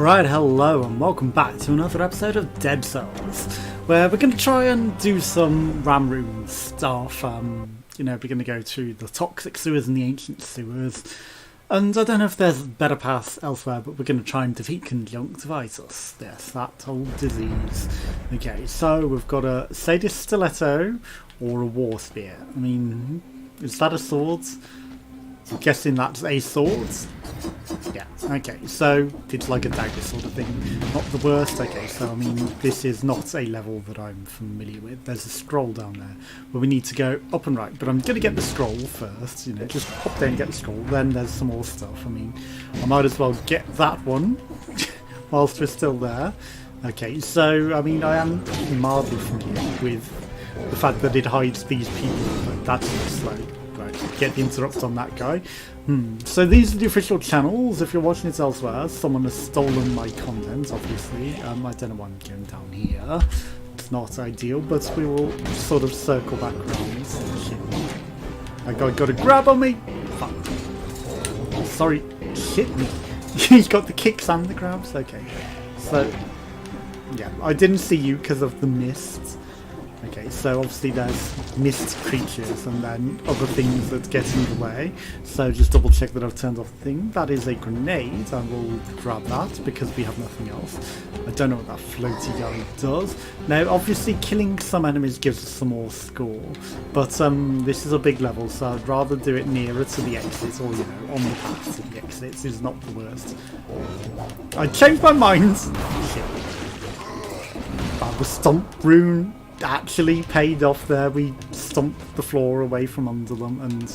Alright, hello and welcome back to another episode of Dead Cells, where we're going to try and do some Rune stuff. We're going to go through the toxic sewers and the ancient sewers, and I don't know if there's better paths elsewhere, but we're going to try and defeat conjunctivitis. Yes, that old disease. Okay, so we've got a Sadist Stiletto or a War Spear. I mean, is that a sword? I'm guessing that's a sword. Yeah, okay, so it's like a dagger sort of thing. Not the worst. Okay, so I mean, this is not a level that I'm familiar with. There's a scroll down there where we need to go up and right, but I'm going to get the scroll first, just hop there and get the scroll. Then there's some more stuff. I mean, I might as well get that one whilst we're still there. Okay, so I mean, I am mildly familiar with the fact that it hides these people, but that's slow. Get the interrupt on that guy. So these are the official channels. If you're watching it elsewhere, someone has stolen my content, obviously. I don't know why I'm going down here. It's not ideal, but we will sort of circle back around. Shit. That guy got a grab on me. Fuck. Sorry. Hit me. He's got the kicks and the grabs. Okay. So, yeah. I didn't see you because of the mist. Okay, so obviously there's mist creatures and then other things that get in the way. So just double check that I've turned off the thing. That is a grenade. I will grab that because we have nothing else. I don't know what that floaty guy does. Now, obviously killing some enemies gives us some more score. But this is a big level, so I'd rather do it nearer to the exit or, on the path to the exits is not the worst. I changed my mind. Shit. That was Stomp Rune. Actually paid off there. We stomped the floor away from under them and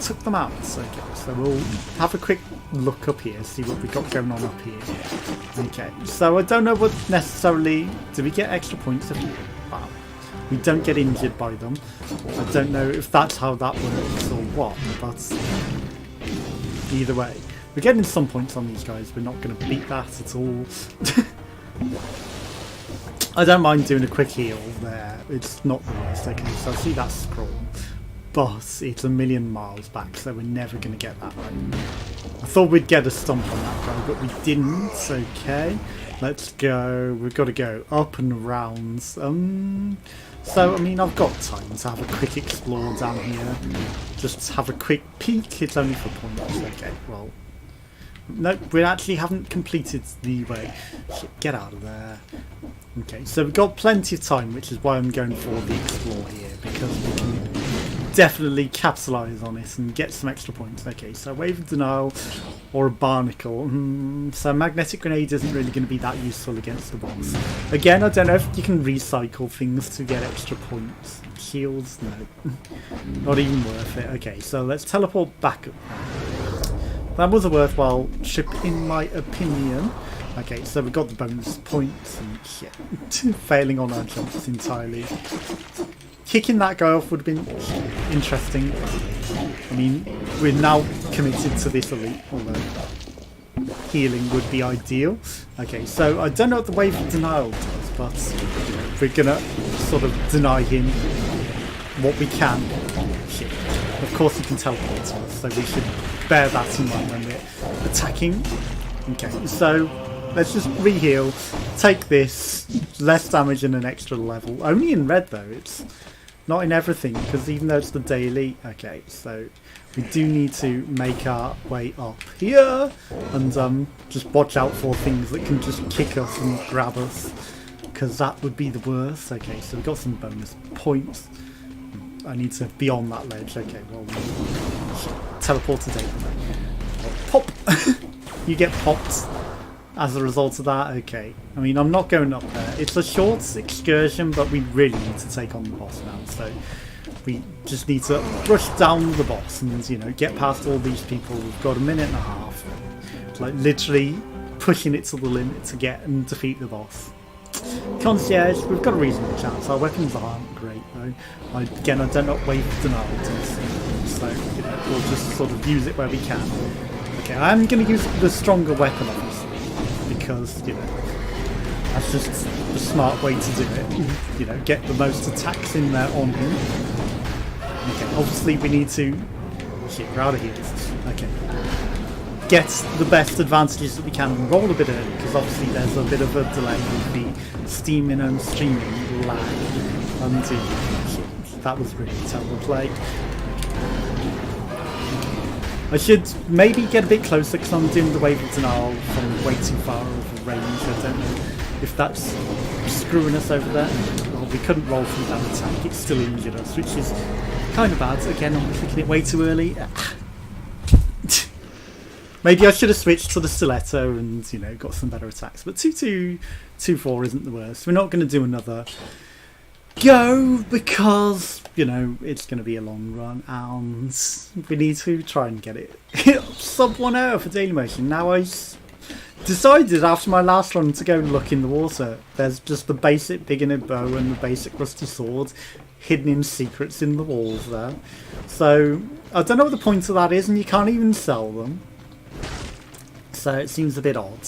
took them out. Okay, so we'll have a quick look up here, see what we got going on up here. Okay, so I don't know what necessarily... Do we get extra points if wow. We don't get injured by them. I don't know if that's how that works or what, but either way. We're getting some points on these guys. We're not going to beat that at all. I don't mind doing a quick heal there, it's not the worst. Okay, so I see that scroll, but it's a million miles back, so we're never going to get that right. I thought we'd get a stomp on that guy, but we didn't. Okay, let's go. We've got to go up and around. So, I mean, I've got time to have a quick explore down here. Just have a quick peek. It's only for points. Okay, well... No, we actually haven't completed the way. Get out of there. Okay, so we've got plenty of time, which is why I'm going for the explore here, because we can definitely capitalise on it and get some extra points. Okay, so wave of denial or a barnacle. So magnetic grenade isn't really going to be that useful against the boss. Again, I don't know if you can recycle things to get extra points. Shields, no. Not even worth it. Okay, so let's teleport back up. That was a worthwhile trip in my opinion. Okay, so we've got the bonus points and shit. Failing on our jumps entirely. Kicking that guy off would have been interesting. I mean, we're now committed to this elite, although healing would be ideal. Okay, so I don't know what the wave of denial does, but we're gonna sort of deny him what we can. Shit. Of course he can teleport to us, so we should bear that in mind when we're attacking. Okay, so let's just re-heal, take this, less damage and an extra level. Only in red though, it's not in everything, because even though it's the daily... Okay, so we do need to make our way up here, and just watch out for things that can just kick us and grab us, because that would be the worst. Okay, so we've got some bonus points. I need to be on that ledge. Okay, well, teleport to David. Pop! You get popped as a result of that. Okay, I mean, I'm not going up there. It's a short excursion, but we really need to take on the boss now. So we just need to rush down the boss and, get past all these people. We've got a minute and a half. Like, literally pushing it to the limit to get and defeat the boss. Concierge, we've got a reasonable chance. Our weapons aren't great though. Again, I don't know what wave of denial does, so we'll just sort of use it where we can. Okay, I'm going to use the stronger weapon obviously, because that's just the smart way to do it. Get the most attacks in there on him. Okay, obviously we need to... Shit, we're out of here. Okay. get the best advantages that we can and roll a bit early, because obviously there's a bit of a delay with the steaming and streaming lag. That was really a terrible play. I should maybe get a bit closer because I'm doing the wave of denial from way too far over range. I don't know if that's screwing us over there. Well, we couldn't roll through that attack. It still injured us, which is kind of bad. Again, I'm clicking it way too early. Maybe I should have switched to the stiletto and, you know, got some better attacks. But 2-2, 2-4 isn't the worst. We're not going to do another go because, you know, it's going to be a long run and we need to try and get it sub 1 hour for Daily Motion. Now I decided after my last run to go and look in the water. There's just the basic beginner bow and the basic rusty sword hidden in secrets in the walls there. So I don't know what the point of that is, and you can't even sell them. So it seems a bit odd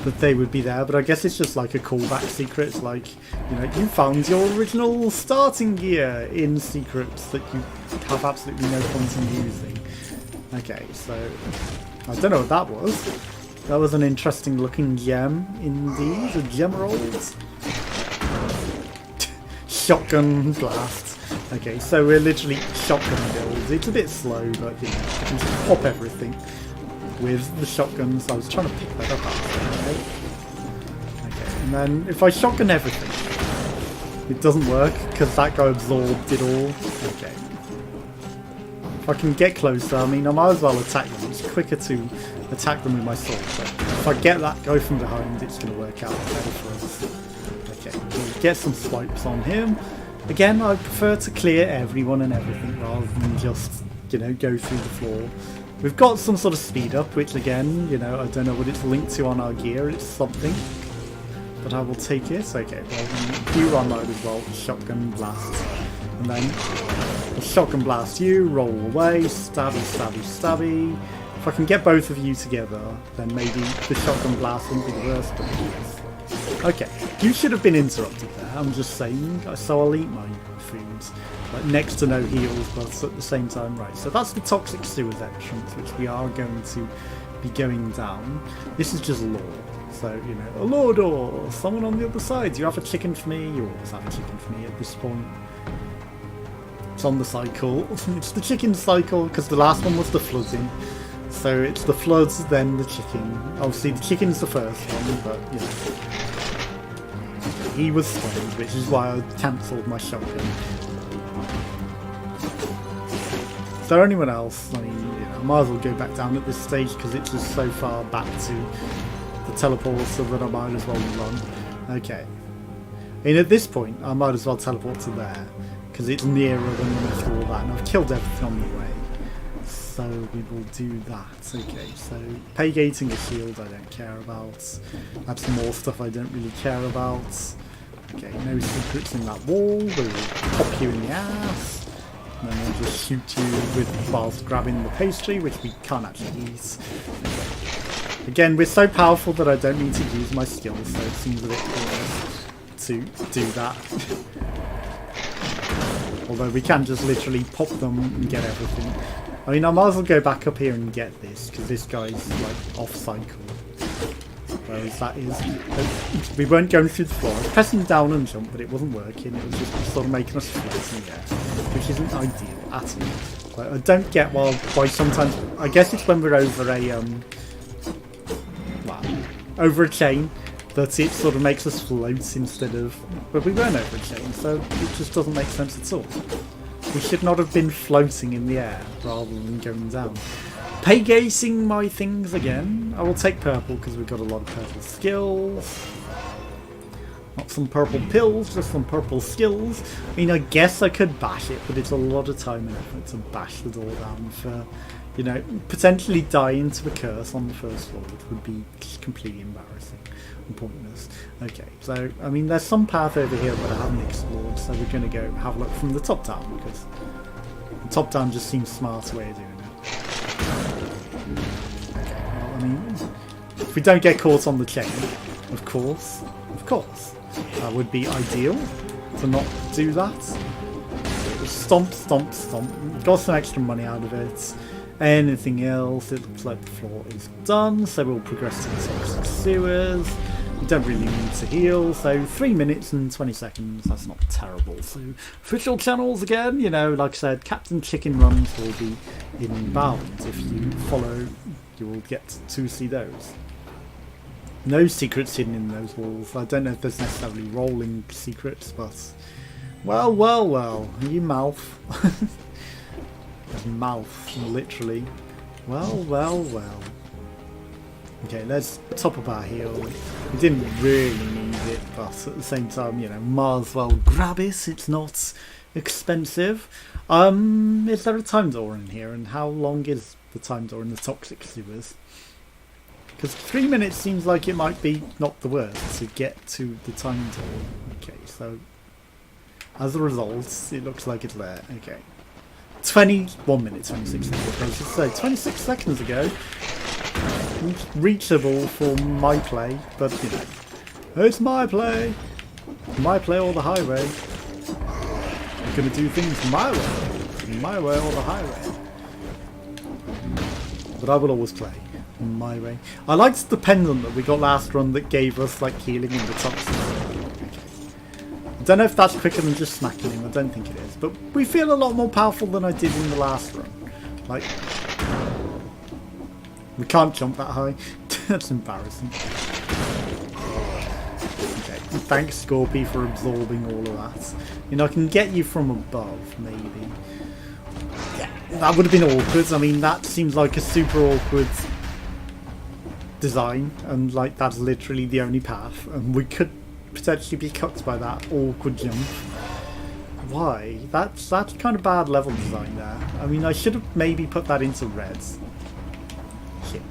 that they would be there, but I guess it's just like a callback secret. It's like, you know, you found your original starting gear in secrets that you have absolutely no point in using. Okay, so I don't know what that was. That was an interesting looking gem indeed, a gemerald. Shotgun blast. Okay, so we're literally shotgun builds. It's a bit slow, but you know, you can just pop everything with the shotguns. I was trying to pick that up actually. Okay, and then if I shotgun everything, it doesn't work because that guy absorbed it all. Okay. If I can get closer, I mean, I might as well attack them. It's quicker to attack them with my sword, but if I get that guy from behind, it's going to work out better for us. Okay, we'll get some swipes on him. Again, I prefer to clear everyone and everything rather than just, you know, go through the floor. We've got some sort of speed up, which again, you know, I don't know what it's linked to on our gear. It's something, but I will take it. Okay, well, when you run mode as well, shotgun blast, and then I'll shotgun blast you, roll away, stabby, stabby, stabby. If I can get both of you together, then maybe the shotgun blast wouldn't be the worst of it. Okay, you should have been interrupted there, I'm just saying, so I'll eat my food. Like next to no heals, but at the same time, right. So that's the Toxic Sewers entrance, which we are going to be going down. This is just lore. So, you know, a lore door, someone on the other side. Do you have a chicken for me? You always have a chicken for me at this point. It's on the cycle. It's the chicken cycle, because the last one was the flooding. So it's the floods, then the chicken. Obviously, the chicken's the first one, but, you know. He was strange, which is why I cancelled my shotgun. Is there anyone else? I mean, you know, I might as well go back down at this stage because it's just so far back to the teleport, so that I might as well run. Okay. And at this point, I might as well teleport to there because it's nearer than after all that, and I've killed everything on the way. So we will do that. Okay, so pay gating a shield I don't care about. Add some more stuff I don't really care about. Okay, no secrets in that wall. We'll pop you in the ass. And then we'll just shoot you with whilst grabbing the pastry, which we can't actually eat. Okay. Again, we're so powerful that I don't need to use my skills, so it seems a bit pointless to do that. Although we can just literally pop them and get everything. I mean, I might as well go back up here and get this, because this guy's like off cycle. Whereas that is... We weren't going through the floor. I was pressing down and jump, but it wasn't working. It was just sort of making us float in the air, which isn't ideal at all. But I don't get why sometimes... I guess it's when we're over a... over a chain that it sort of makes us float instead of... But we weren't over a chain, so it just doesn't make sense at all. We should not have been floating in the air rather than going down. Pay gazing my things again. I will take purple because we've got a lot of purple skills. Not some purple pills, just some purple skills. I mean, I guess I could bash it, but it's a lot of time and effort to bash the door down for, you know, potentially dying to a curse on the first floor, which would be just completely embarrassing and pointless. Okay, so, I mean, there's some path over here that I haven't explored, so we're going to go have a look from the top down, because the top down just seems a smarter way of doing it. Okay, well, I mean, if we don't get caught on the chain, of course, that would be ideal to not do that. Stomp, stomp, stomp. Got some extra money out of it. Anything else? It looks like the floor is done, so we'll progress to the toxic sewers. We don't really need to heal, so 3 minutes and 20 seconds, that's not terrible. So official channels again, you know, like I said, Captain Chicken runs will be inbound. If you follow, you will get to see those. No secrets hidden in those walls. I don't know if there's necessarily rolling secrets, but well, well, well, you mouth. Mouth, literally. Well, well, well. Okay, let's top up our heal. We didn't really need it, but at the same time, you know, might as well grab it. It's not expensive. Is there a time door in here? And how long is the time door in the toxic sewers? Because 3 minutes seems like it might be not the worst to get to the time door. Okay, so as a result, it looks like it's there. Okay. 21 minutes, 26 seconds. I was just say 26 seconds ago. Reachable for my play, but you know, it's my play. My play or the highway. I'm gonna do things my way or the highway. But I will always play my way. I liked the pendant that we got last run that gave us like healing in the toxic. I don't know if that's quicker than just smacking him, I don't think it is, but we feel a lot more powerful than I did in the last run. Like, we can't jump that high. That's embarrassing. Okay, thanks Scorpy for absorbing all of that. You know, I can get you from above, maybe. Yeah, that would have been awkward. I mean, that seems like a super awkward design, and like that's literally the only path, and we could potentially be cut by that awkward jump. Why? That's kind of bad level design there. I mean, I should have maybe put that into reds. Shit.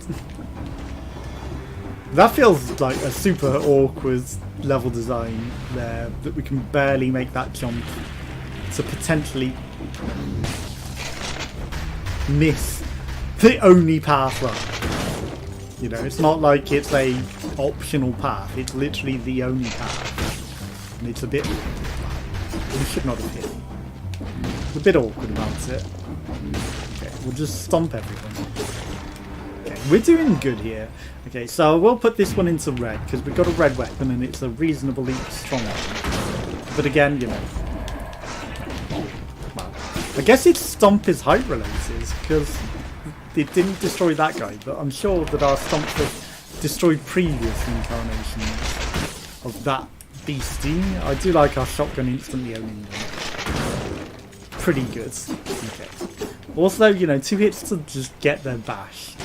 That feels like a super awkward level design there, that we can barely make that jump to potentially miss the only path up. You know, it's not like it's a optional path, it's literally the only path. And it's a bit... we should not have hit. It's a bit awkward about it. Okay, we'll just stomp everything. Okay, we're doing good here. Okay, so we'll put this one into red, because we've got a red weapon and it's a reasonably strong one. But again, you know... well, I guess its stomp is height related, because it didn't destroy that guy, but I'm sure that our stomp have destroyed previous incarnations of that beastie. I do like our shotgun instantly owning them. Pretty good. Okay. Also, you know, 2 hits to just get their bash.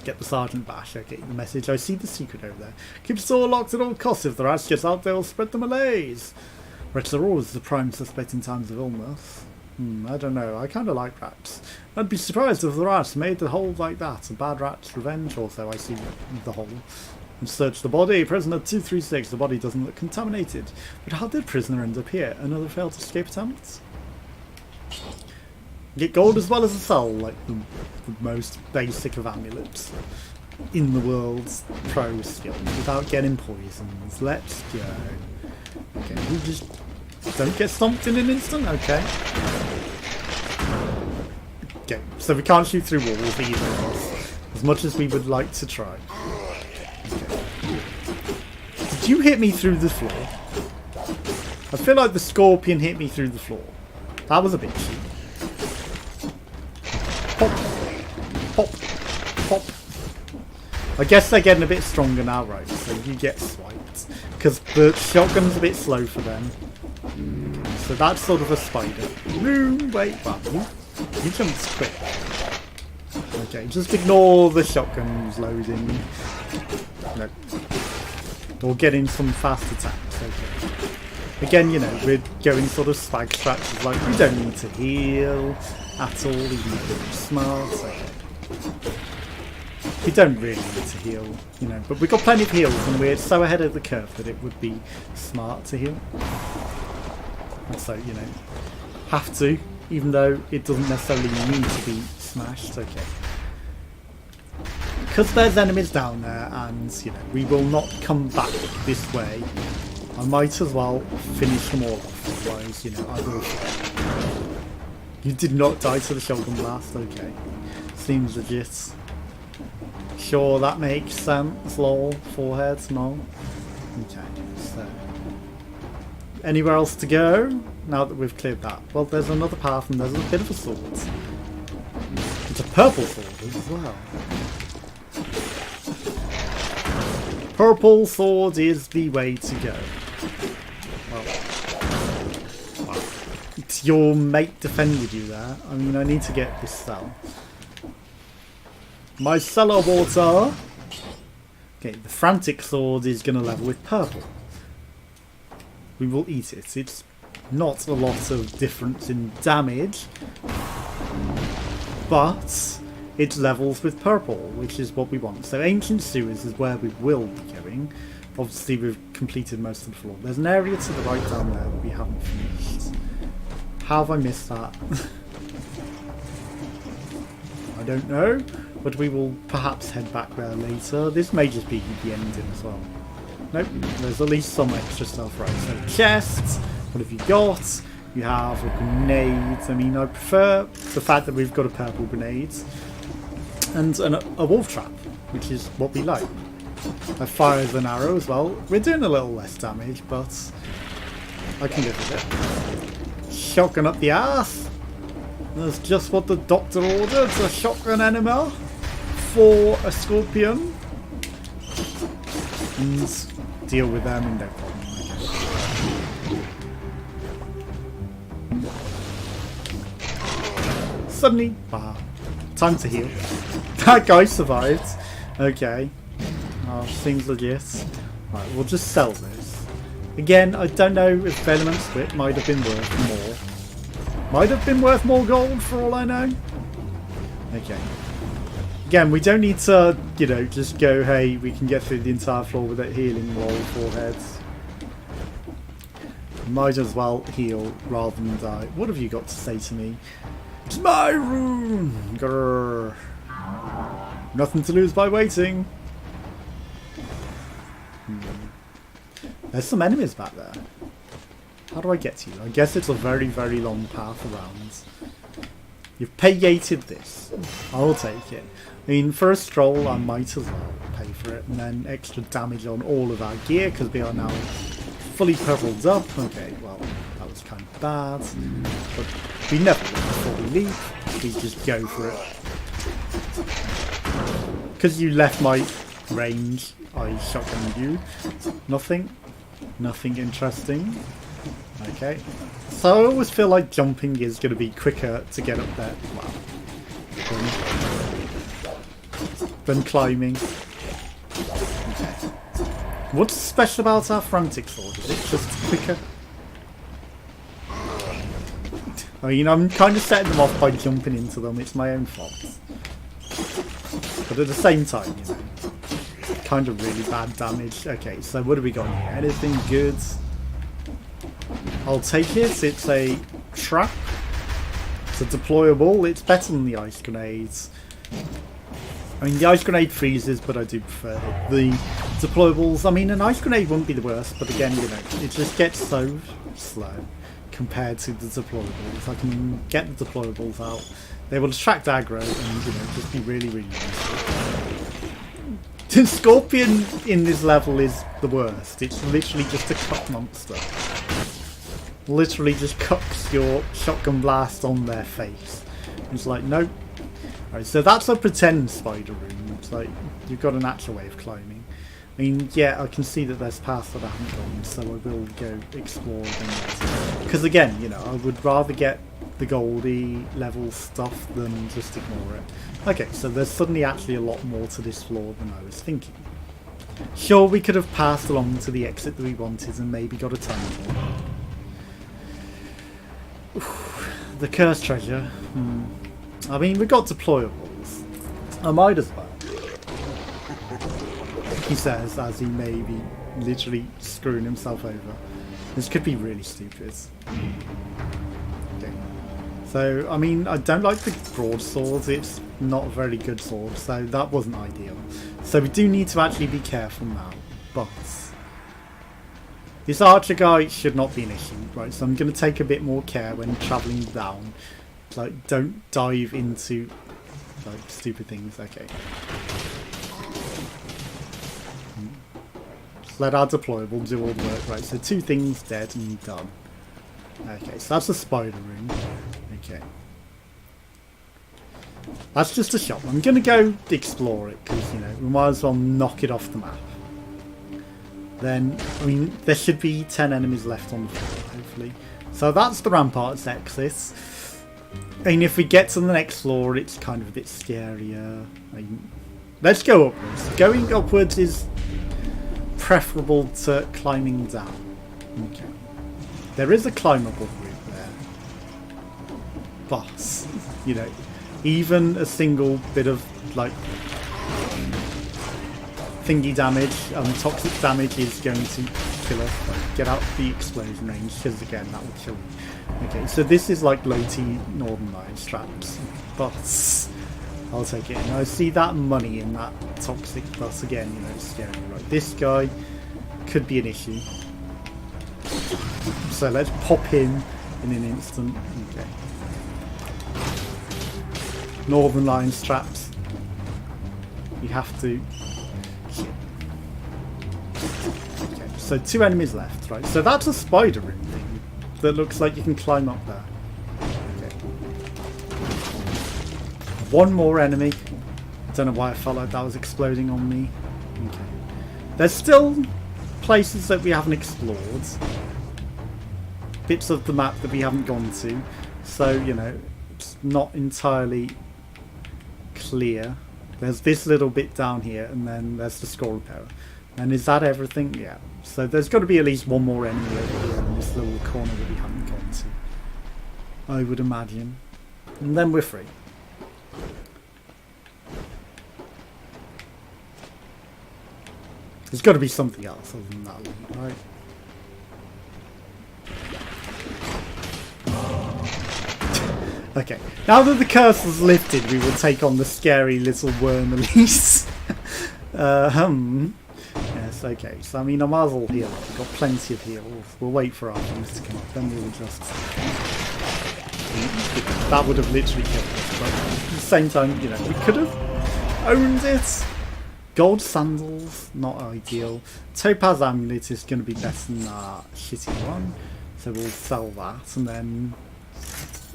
Get the sergeant bash. Okay, the message. I see the secret over there. Keep the door locked at all costs. If the rats get out, they'll spread the malaise. Rats are always the prime suspect in times of illness. I don't know. I kind of like rats. I'd be surprised if the rats made the hole like that. A bad rat's revenge. Also, I see the hole. And search the body. Prisoner 236. The body doesn't look contaminated. But how did prisoner end up here? Another failed escape attempt? Get gold as well as a soul, like the most basic of amulets in the world's pro skill, without getting poisons. Let's go. Okay, we just don't get stomped in an instant. Okay. Okay, so we can't shoot through walls either, as much as we would like to try. Okay. Did you hit me through the floor? I feel like the scorpion hit me through the floor. That was a bit cheap. Pop, pop, pop. I guess they're getting a bit stronger now, right? So you get swiped. Because the shotgun's a bit slow for them. So that's sort of a spider. Rune, wait, well, you jumped quick. Okay, just ignore the shotguns loading. No. Or getting some fast attacks, okay. Again, you know, we're going sort of swag strategies, like we don't need to heal at all, even if we're smart. Okay. We don't really need to heal, you know, but we've got plenty of heals and we're so ahead of the curve that it would be smart to heal. Also, you know, have to, even though it doesn't necessarily need to be smashed. Okay. Because there's enemies down there and, you know, we will not come back this way. I might as well finish them all off, otherwise, you know, I will. You did not die to the shotgun blast, okay. Seems legit. Sure, that makes sense. Lol. Foreheads, no. Okay, so anywhere else to go now that we've cleared that? Well, there's another path and there's a bit of a sword. It's a purple sword as well. Purple sword is the way to go. Well, wow. Your mate defended you there. I mean, I need to get this cell. My cellar water. Okay, the frantic sword is going to level with purple. We will eat it. It's not a lot of difference in damage, but it levels with purple, which is what we want. So Ancient Sewers is where we will be going. Obviously we've completed most of the floor. There's an area to the right down there that we haven't finished. How have I missed that? I don't know, but we will perhaps head back there later. This may just be the ending as well. Nope, there's at least some extra stuff. Right, so chests, what have you got? You have a grenade. I mean, I prefer the fact that we've got a purple grenade. And a wolf trap, which is what we like. I fire an arrow as well. We're doing a little less damage, but I can live with it. Shotgun up the ass. That's just what the doctor ordered. A shotgun enema for a scorpion. And deal with them and no problem. Suddenly, wow. Time to heal. That guy survived. Okay. Oh, seems legit. Right, we'll just sell this. Again, I don't know if Vehement Split might have been worth more. Might have been worth more gold for all I know. Okay. Again, we don't need to, you know, just go, hey, we can get through the entire floor without healing roll foreheads. Might as well heal rather than die. What have you got to say to me? It's my Rune! Grrr. Nothing to lose by waiting. There's some enemies back there. How do I get to you? I guess it's a very, very long path around. You've pay-gated this. I'll take it. I mean, for a stroll, I might as well pay for it. And then extra damage on all of our gear, because we are now fully purpled up. Okay, well, that was kind of bad. But we never look before we leave. We just go for it. Because you left my range, I shotgunned you. Nothing. Nothing interesting. Okay. So I always feel like jumping is going to be quicker to get up there. Wow. Than climbing. Okay. What's special about our frantic sword? Is it just quicker? I mean, I'm kind of setting them off by jumping into them. It's my own fault. But at the same time, you know, kind of really bad damage. Okay, so what have we got here? Anything good? I'll take it. It's a trap. It's a deployable. It's better than the ice grenades. I mean, the ice grenade freezes, but I do prefer it. The deployables, I mean, an ice grenade wouldn't be the worst, but again, you know, it just gets so slow compared to the deployables. I can get the deployables out. They will attract aggro and, you know, just be really, really useful. The Scorpion in this level is the worst. It's literally just a cuck monster. Literally just cucks your shotgun blast on their face. It's like, nope. Right, so that's a pretend spider room. It's like, you've got an actual way of climbing. I mean, yeah, I can see that there's paths that I haven't gone, so I will go explore them. Because again, you know, I would rather get the Goldie level stuff than just ignore it. Okay, so there's suddenly actually a lot more to this floor than I was thinking. Sure, we could have passed along to the exit that we wanted and maybe got a tunnel. The cursed treasure. I mean, we got deployables. I might as well. He says, as he may be literally screwing himself over. This could be really stupid. Okay. So, I mean, I don't like the broadsword. It's not a very good sword, so that wasn't ideal. So we do need to actually be careful now. But this archer guy should not be an issue, right? So I'm going to take a bit more care when travelling down. Like, don't dive into like stupid things. Okay. Let our deployable do all the work. Right, so 2 things dead and done. Okay, so that's a spider room. Okay. That's just a shop. I'm going to go explore it because, you know, we might as well knock it off the map. Then, I mean, there should be 10 enemies left on the floor, hopefully. So that's the ramparts exit. I mean, if we get to the next floor, it's kind of a bit scarier. I mean, let's go upwards. Going upwards is preferable to climbing down. Okay. There is a climbable route there. But, you know, even a single bit of, like, thingy damage, toxic damage is going to kill us. Like, get out the explosion range, because again, that will kill you. Okay, so this is like low-T Northern Lions traps, but I'll take it. And I see that money in that toxic, but again, you know, it's scary. Right, this guy could be an issue. So let's pop in an instant. Okay. Northern Lions traps. You have to. Okay, so 2 enemies left, right? So that's a spider room thing that looks like you can climb up there. Okay. 1 more enemy. I don't know why I felt like that was exploding on me. Okay. There's still places that we haven't explored. Bits of the map that we haven't gone to. So, you know, it's not entirely clear. There's this little bit down here, and then there's the scroll repair. And is that everything? Yeah. So there's got to be at least 1 more enemy over here in this little corner that we haven't gone to, I would imagine. And then we're free. There's got to be something else other than that one, right? Okay, now that the curse is lifted, we will take on the scary little worm Elise. Yes, okay, so I mean, I might as well heal up. We've got plenty of heals. We'll wait for our things to come up, then we'll just... That would have literally killed us, but at the same time, you know, we could have owned it. Gold sandals, not ideal. Topaz amulet is going to be better than that shitty one, so we'll sell that, and then...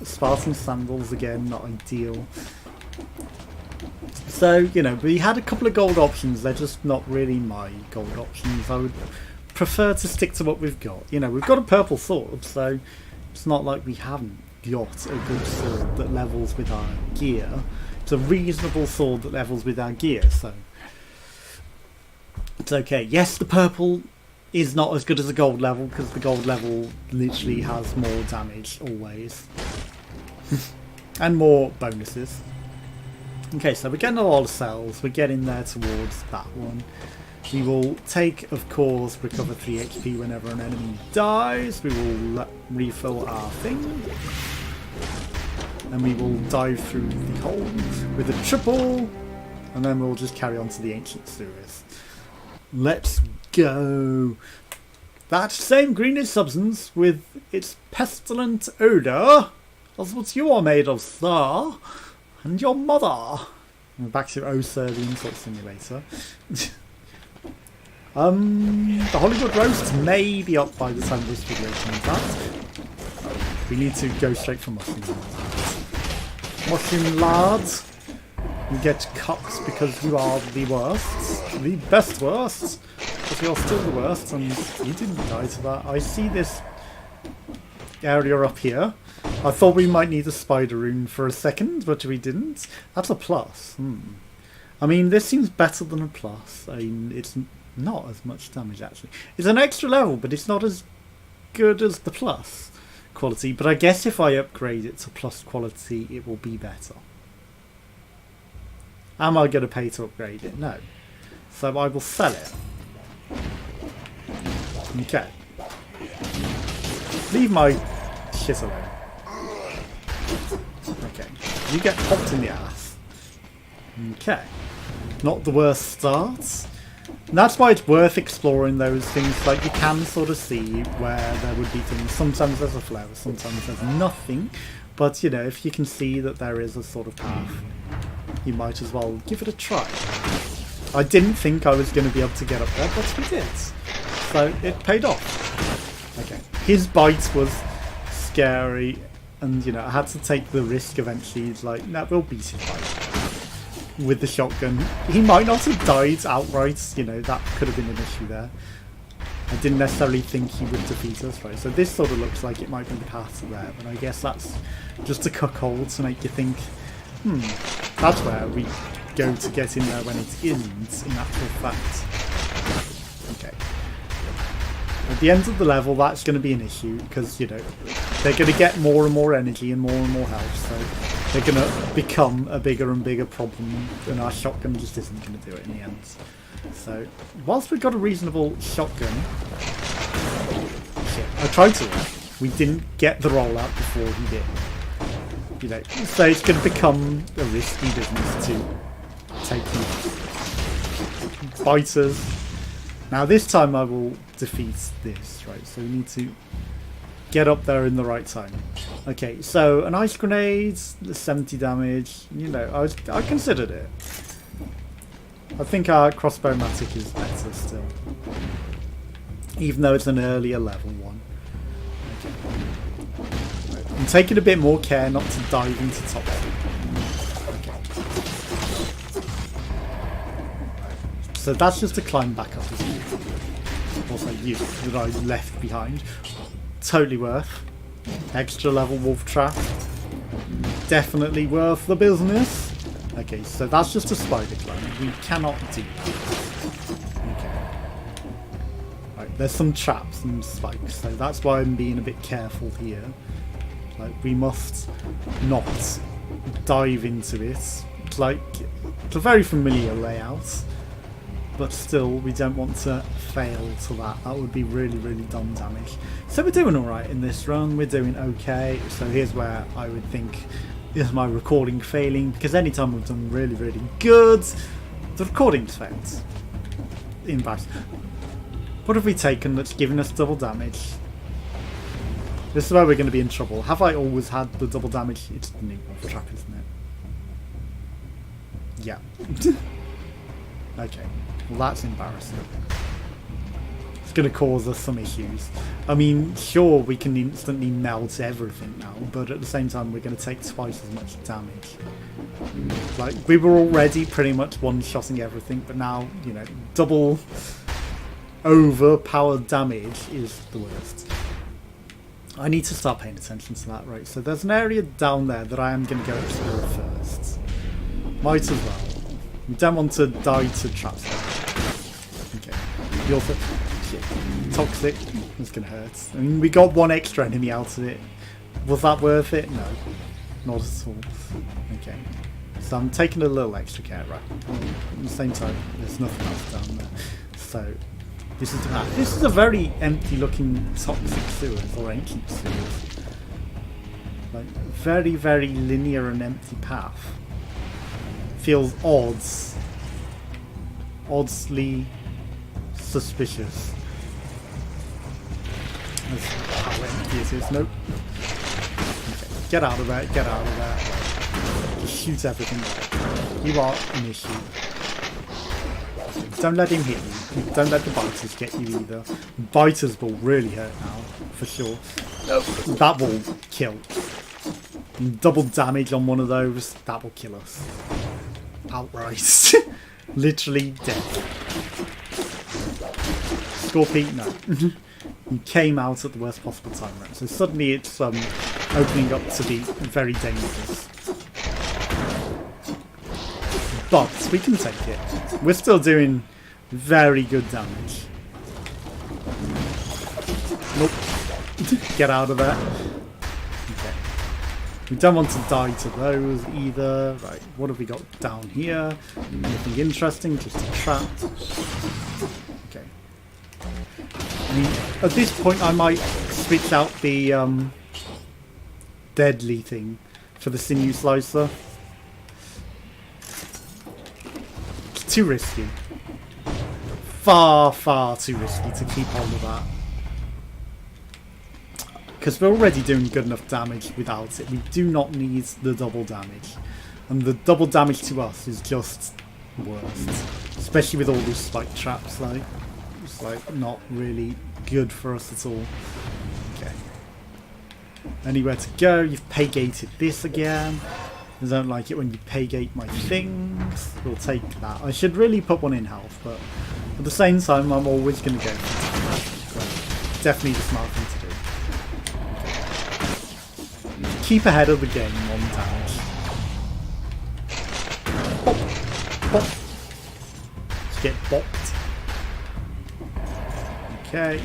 Spartan sandals again, not ideal. So, you know, we had a couple of gold options. They're just not really my gold options. I would prefer to stick to what we've got. You know, we've got a purple sword, so it's not like we haven't got a good sword that levels with our gear. It's a reasonable sword that levels with our gear, so it's okay. Yes, the purple is not as good as the gold level, because the gold level literally has more damage always. And more bonuses. Okay, so we're getting a lot of cells. We're getting there towards that one. We will take, of course, recover 3 HP whenever an enemy dies. We will refill our thing. And we will dive through the hole with a triple. And then we'll just carry on to the ancient sewers. Let's go. That same greenish substance with its pestilent odour was what you are made of, sir, and your mother. We're back to Oh Sir, the Insult Simulator. The Hollywood roast may be up by the time this video comes out. We need to go straight for mushroom lads. Mushroom lads, you get cups because you are the worst, the best worst, but you're still the worst, and you didn't die to that. I see this area up here. I thought we might need a spider rune for a second, but we didn't. That's a plus. I mean, this seems better than a plus. I mean, it's not as much damage, actually. It's an extra level, but it's not as good as the plus quality. But I guess if I upgrade it to plus quality, it will be better. Am I going to pay to upgrade it? No. So I will sell it. Okay. Leave my shit alone. Okay. You get popped in the ass. Okay. Not the worst start. And that's why it's worth exploring those things. Like, you can sort of see where there would be things. Sometimes there's a flower, sometimes there's nothing. But, you know, if you can see that there is a sort of path, you might as well give it a try. I didn't think I was going to be able to get up there, but we did. So it paid off. Okay, his bite was scary, and you know, I had to take the risk eventually. He's like, no, we'll beat his bite with the shotgun. He might not have died outright, you know, that could have been an issue there. I didn't necessarily think he would defeat us, right? So this sort of looks like it might be the path there, but I guess that's just a cuckold to make you think, that's where we go to get in there when it isn't, in actual fact. Okay. At the end of the level, that's going to be an issue, because, you know, they're going to get more and more energy and more health, so they're going to become a bigger and bigger problem, and our shotgun just isn't going to do it in the end. So, whilst we've got a reasonable shotgun, I tried to, we didn't get the rollout before he did. You know, so it's going to become a risky business to take the biters. Now this time I will defeat this, right? So we need to get up there in the right time. Okay, so an ice grenade, 70 damage. You know, I considered it. I think our crossbow-matic is better still, even though it's an earlier level one. Okay. I'm taking a bit more care not to dive into toxic. Okay. So that's just to climb back up, isn't it? Also you that I left behind. Totally worth. Extra level wolf trap. Definitely worth the business. Okay, so that's just a spider clone. We cannot do that. Okay. Right, there's some traps and spikes, so that's why I'm being a bit careful here. Like, we must not dive into it. It's like, it's a very familiar layout, but still, we don't want to fail to that. That would be really, really dumb damage. So we're doing alright in this run. We're doing okay. So here's where I would think is my recording failing, because anytime we've done really, really good, the recording's failed. In fact, what have we taken that's given us double damage? This is where we're going to be in trouble. Have I always had the double damage? It's the new wolf trap, isn't it? Yeah. Okay. Well, that's embarrassing. It's going to cause us some issues. I mean, sure, we can instantly melt everything now, but at the same time, we're going to take twice as much damage. Like, we were already pretty much one-shotting everything, but now, you know, double overpowered damage is the worst. I need to start paying attention to that, right? So there's an area down there that I am going to go explore first. Might as well. We don't want to die to traps. Okay. You also... Shit. Toxic. It's going to hurt. I mean, we got one extra enemy out of it. Was that worth it? No. Not at all. Okay. So I'm taking a little extra care, right? At the same time, there's nothing else down there. So... This is a very empty-looking toxic sewers, or ancient sewers. Like, very, very linear and empty path. Feels oddly suspicious. That's how empty it is. Nope. Okay. Get out of there, get out of there. Just shoot everything. You are an issue. Don't let him hit you. Don't let the biters get you either. Biters will really hurt now, for sure. That will kill. Double damage on one of those, that will kill us. Outright. Literally dead. Scorpion, no. You came out at the worst possible time, right? So suddenly it's opening up to be very dangerous. But we can take it. We're still doing very good damage. Nope. Get out of there. Okay. We don't want to die to those either. Right, what have we got down here? Nothing interesting, just a trap. Okay. I mean, at this point I might switch out the deadly thing for the sinew slicer. Too risky. Far, far too risky to keep hold of that. Because we're already doing good enough damage without it. We do not need the double damage. And the double damage to us is just worst. Especially with all these spike traps, like, it's like not really good for us at all. Okay. Anywhere to go, you've pay-gated this again. I don't like it when you pay-gate my things. We'll take that. I should really put one in health, but at the same time, I'm always going to go for it. Definitely the smart thing to do. Keep ahead of the game on damage. Bop. Bop. Just get bopped. Okay.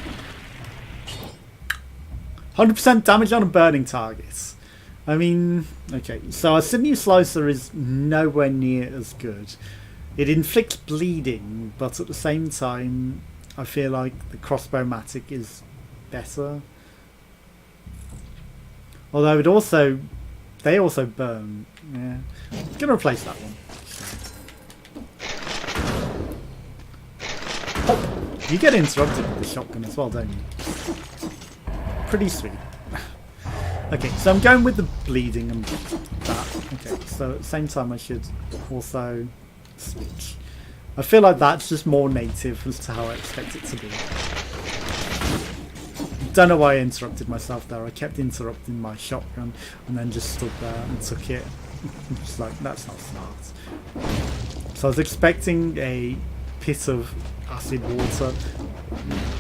100% damage on a burning target. I mean, okay, so our Sinew Slicer is nowhere near as good. It inflicts bleeding, but at the same time, I feel like the Crossbow-matic is better. Although it also, they also burn. Yeah, I'm gonna replace that one. Oh, you get interrupted with the shotgun as well, don't you? Pretty sweet. Okay, so I'm going with the bleeding and that. Okay, so at the same time I should also switch. I feel like that's just more native as to how I expect it to be. Don't know why I interrupted myself there. I kept interrupting my shotgun and then just stood there and took it. Just like, that's not smart. So I was expecting a pit of acid water,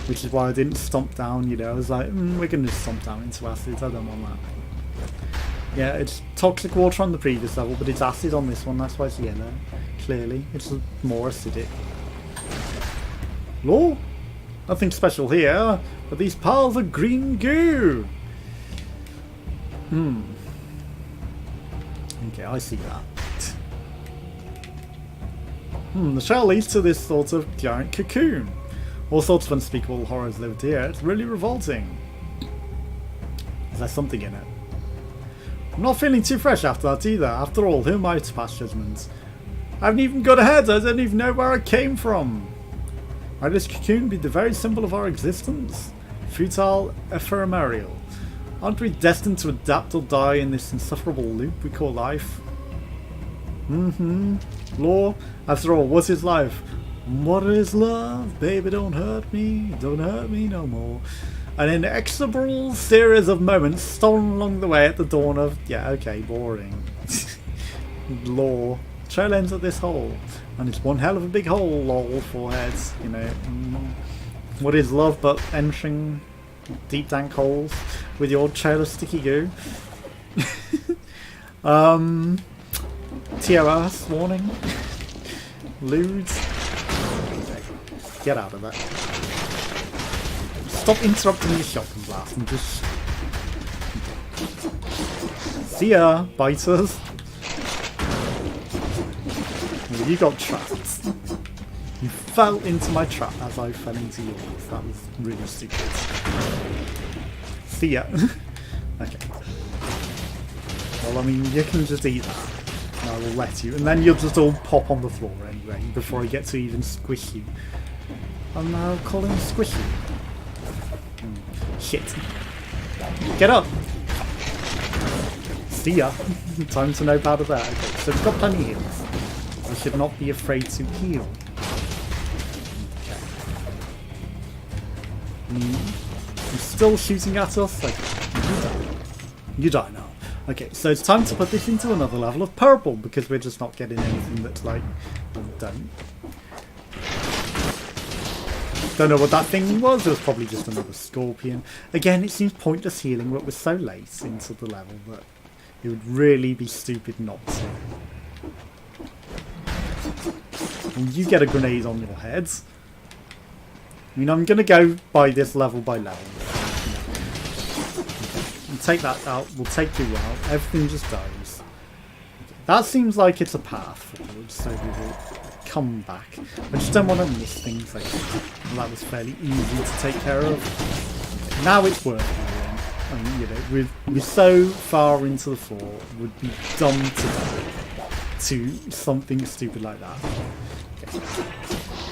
which is why I didn't stomp down, you know. I was like, we're going to just stomp down into acid, I don't want that. Yeah, it's toxic water on the previous level, but it's acid on this one, that's why it's yellow. Clearly, it's more acidic. Lol, nothing special here, but these piles of green goo. Okay, I see that. The shell leads to this sort of giant cocoon. All sorts of unspeakable horrors lived here. It's really revolting. Is there something in it? I'm not feeling too fresh after that either. After all, who am I to pass judgment? I haven't even got ahead. I don't even know where I came from. Might this cocoon be the very symbol of our existence? Futile, ephemeral. Aren't we destined to adapt or die in this insufferable loop we call life? Law, after all, what is life? What is love? Baby, don't hurt me no more. An inexorable series of moments stolen along the way at the dawn of... Yeah, okay, boring. Law. Trail ends at this hole. And it's one hell of a big hole, lol, foreheads, you know. What is love but entering deep dank holes with your trail of sticky goo? TOS, warning. Lewds. Get out of that. Stop interrupting your shotgun blast and just... See ya, biters. You got trapped. You fell into my trap as I fell into yours. That was really stupid. See ya. Okay. Well, I mean, you can just eat that. And I will let you. And then you'll just all pop on the floor anyway, before I get to even squish you. I'm now calling squishy. Shit. Get up! See ya. Time to nope out of that. Okay, so it's got plenty of heals. I should not be afraid to heal. Okay. He's still shooting at us. Like, you die. You die now. Okay, so it's time to put this into another level of purple, because we're just not getting anything that's like... Don't know what that thing was. It was probably just another scorpion. Again, it seems pointless healing, but we're so late into the level that it would really be stupid not to. And you get a grenade on your heads. I mean, I'm going to go by this level by level. And take that out. We'll take you out. Everything just dies. That seems like it's a path forward, so we will come back. I just don't want to miss things like that. Well, that was fairly easy to take care of. Now it's worth it. I mean, you know, we're so far into the floor, it would be dumb to die to something stupid like that. Okay.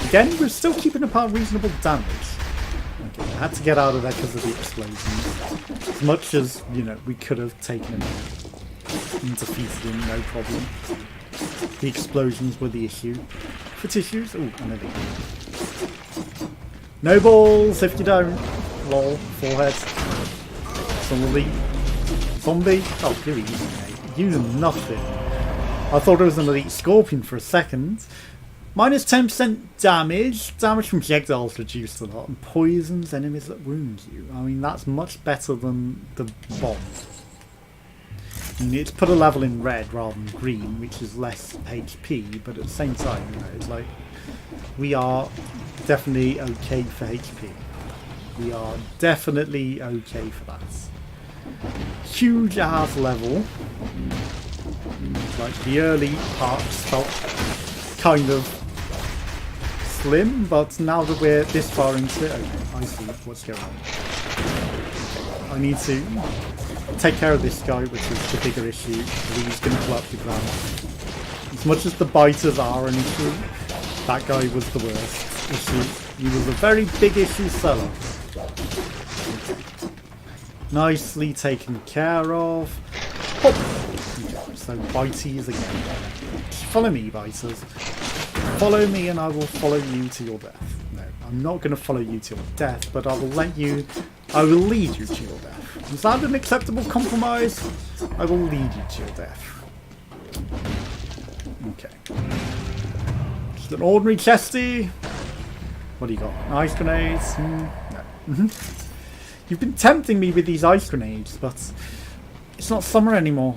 Again, we're still keeping up our reasonable damage. Okay, I had to get out of there because of the explosions. As much as, you know, we could have taken him out. and defeated him, no problem. The explosions were the issue. For tissues? Ooh, an elite. No balls if you don't. Lol, forehead. Zombie. Zombie? Oh, you're easy, mate. You nothing. I thought it was an elite scorpion for a second. Minus 10% damage. Damage from projectiles reduced a lot. And poisons enemies that wound you. I mean, that's much better than the bomb. I mean, it's put a level in red rather than green, which is less HP, but at the same time, you know, it's like, we are definitely okay for HP. We are definitely okay for that. Huge ass level. Like, the early parts felt kind of slim, but now that we're this far into it, okay, I see what's going on. I need to take care of this guy, which is the bigger issue. He's going to pull up the ground. As much as the biters are an issue, that guy was the worst issue. He was a very big issue seller. Nicely taken care of. Oh. Okay, so biters again. Follow me, biters. Follow me and I will follow you to your death. No, I'm not going to follow you to your death, but I will lead you to your death. Is that an acceptable compromise? I will lead you to your death. Okay. Just an ordinary chesty. What do you got? Ice grenades? No. You've been tempting me with these ice grenades, but it's not summer anymore.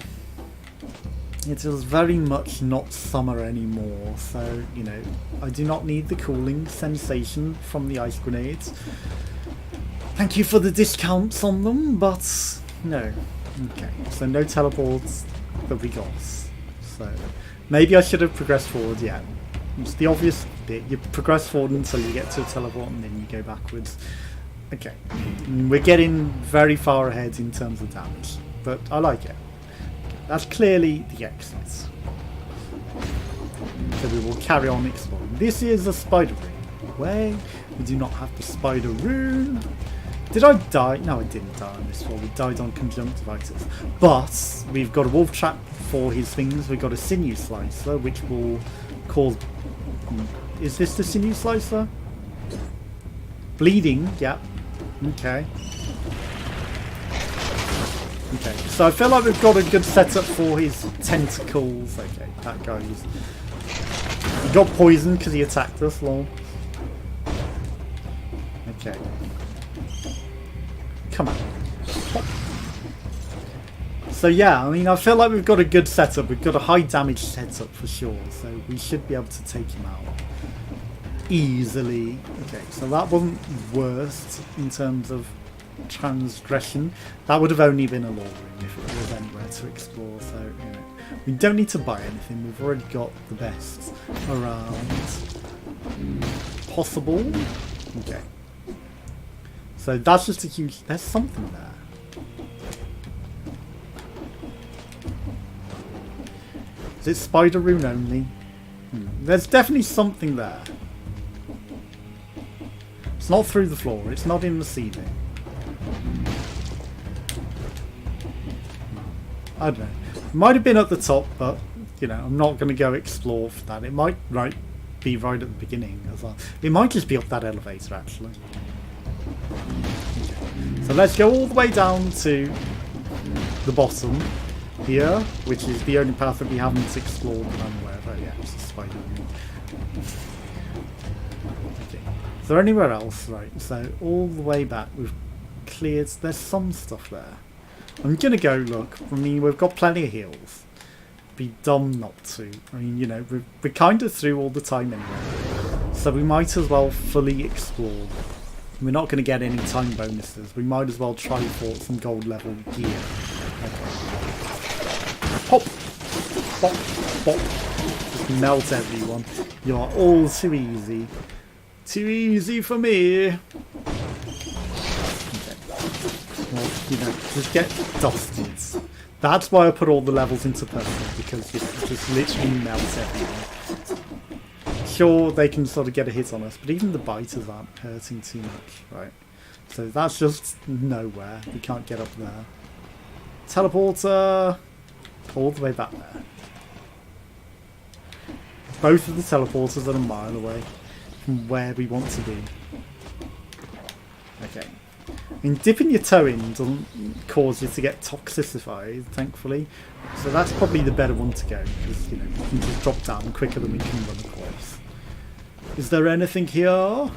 It is very much not summer anymore, so, you know, I do not need the cooling sensation from the ice grenades. Thank you for the discounts on them, but no. Okay, so no teleports that we got. So maybe I should have progressed forward, yeah. It's the obvious bit. You progress forward until you get to a teleport and then you go backwards. Okay, we're getting very far ahead in terms of damage, but I like it. That's clearly the exit. So we will carry on exploring. This is a spider ring. Wait, we do not have the spider rune. Did I die? No, I didn't die on this one. We died on conjunctivitis. But we've got a wolf trap for his things. We've got a sinew slicer, which will cause... Is this the sinew slicer? Bleeding, yep. Okay. Okay, so I feel like we've got a good setup for his tentacles. Okay, that guy's... He got poisoned because he attacked us, lol. Okay. Come on. So yeah, I mean, I feel like we've got a good setup. We've got a high damage setup for sure. So we should be able to take him out easily. Okay, so that wasn't worst in terms of transgression. That would have only been a law room if it was anywhere to explore. So, you know, we don't need to buy anything. We've already got the best around possible. Okay. So that's just a huge... There's something there. Is it spider rune only? There's definitely something there. It's not through the floor. It's not in the ceiling. I don't know. It might have been at the top, but, you know, I'm not going to go explore for that. It might be right at the beginning as well. It might just be up that elevator, actually. Okay. So let's go all the way down to the bottom here, which is the only path that we haven't explored that I'm aware of. Oh yeah, it's a spider. Okay. Is there anywhere else? Right, so all the way back we've cleared. There's some stuff there. I'm gonna go look. I mean, we've got plenty of heals. Be dumb not to. I mean, you know, we're kind of through all the time anyway. So we might as well fully explore. We're not going to get any time bonuses. We might as well try for some gold level gear. Okay. Pop! Pop! Pop! Just melt everyone. You are all too easy. Too easy for me. Okay. Well, you know, just get dusted. That's why I put all the levels into purple, because, you know, just literally melt everyone. Sure, they can sort of get a hit on us, but even the biters aren't hurting too much, right? So that's just nowhere. We can't get up there. Teleporter! all the way back there. Both of the teleporters are a mile away from where we want to be. Okay. I mean, dipping your toe in doesn't cause you to get toxicified, thankfully. So that's probably the better one to go, because, you know, we can just drop down quicker than we can run across. Is there anything here?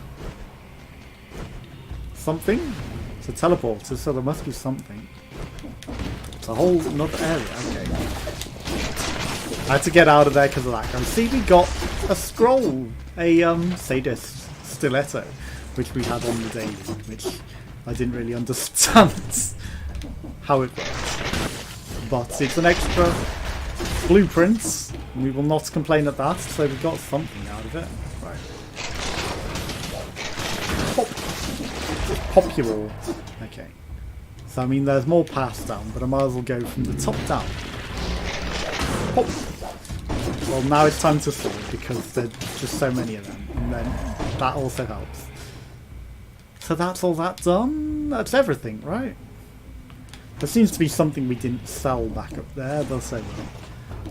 Something? It's a teleporter, so there must be something. It's a whole another area, okay. I had to get out of there because of that guy. See, we got a scroll, a sadist stiletto, which we had on the daily, which I didn't really understand how it works. But it's an extra blueprint, and we will not complain at that, so we got something out of it. Right. Pop. Pop you all. Okay. So, I mean, there's more paths down, but I might as well go from the top down. Pop. Well, now it's time to sword, because there's just so many of them, and then that also helps. So that's all that done? That's everything, right? There seems to be something we didn't sell back up there, they'll say well.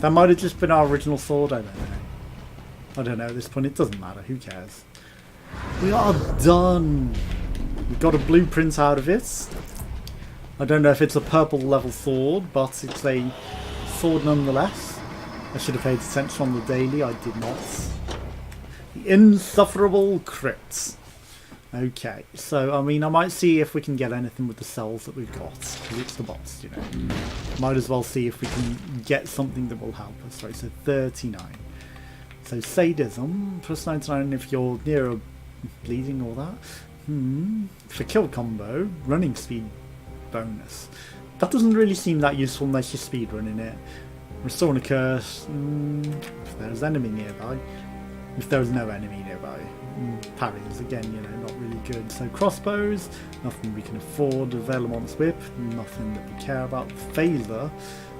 That might have just been our original sword, I don't know. I don't know at this point, it doesn't matter, who cares? We are done! We've got a blueprint out of it. I don't know if it's a purple level sword, but it's a sword nonetheless. I should have paid attention on the daily, I did not. The insufferable crits. Okay, so I mean I might see if we can get anything with the cells that we've got, because it's the boss, you know. Might as well see if we can get something that will help us. Right, so 39. So sadism, plus 99 if you're near a bleeding or that. For kill combo, running speed bonus. That doesn't really seem that useful unless you're speedrunning it. Restoring a curse, if there's enemy nearby. If there's no enemy nearby. Parries, again, you know, not really good. So crossbows, nothing we can afford. Velamont's whip, nothing that we care about. Phaser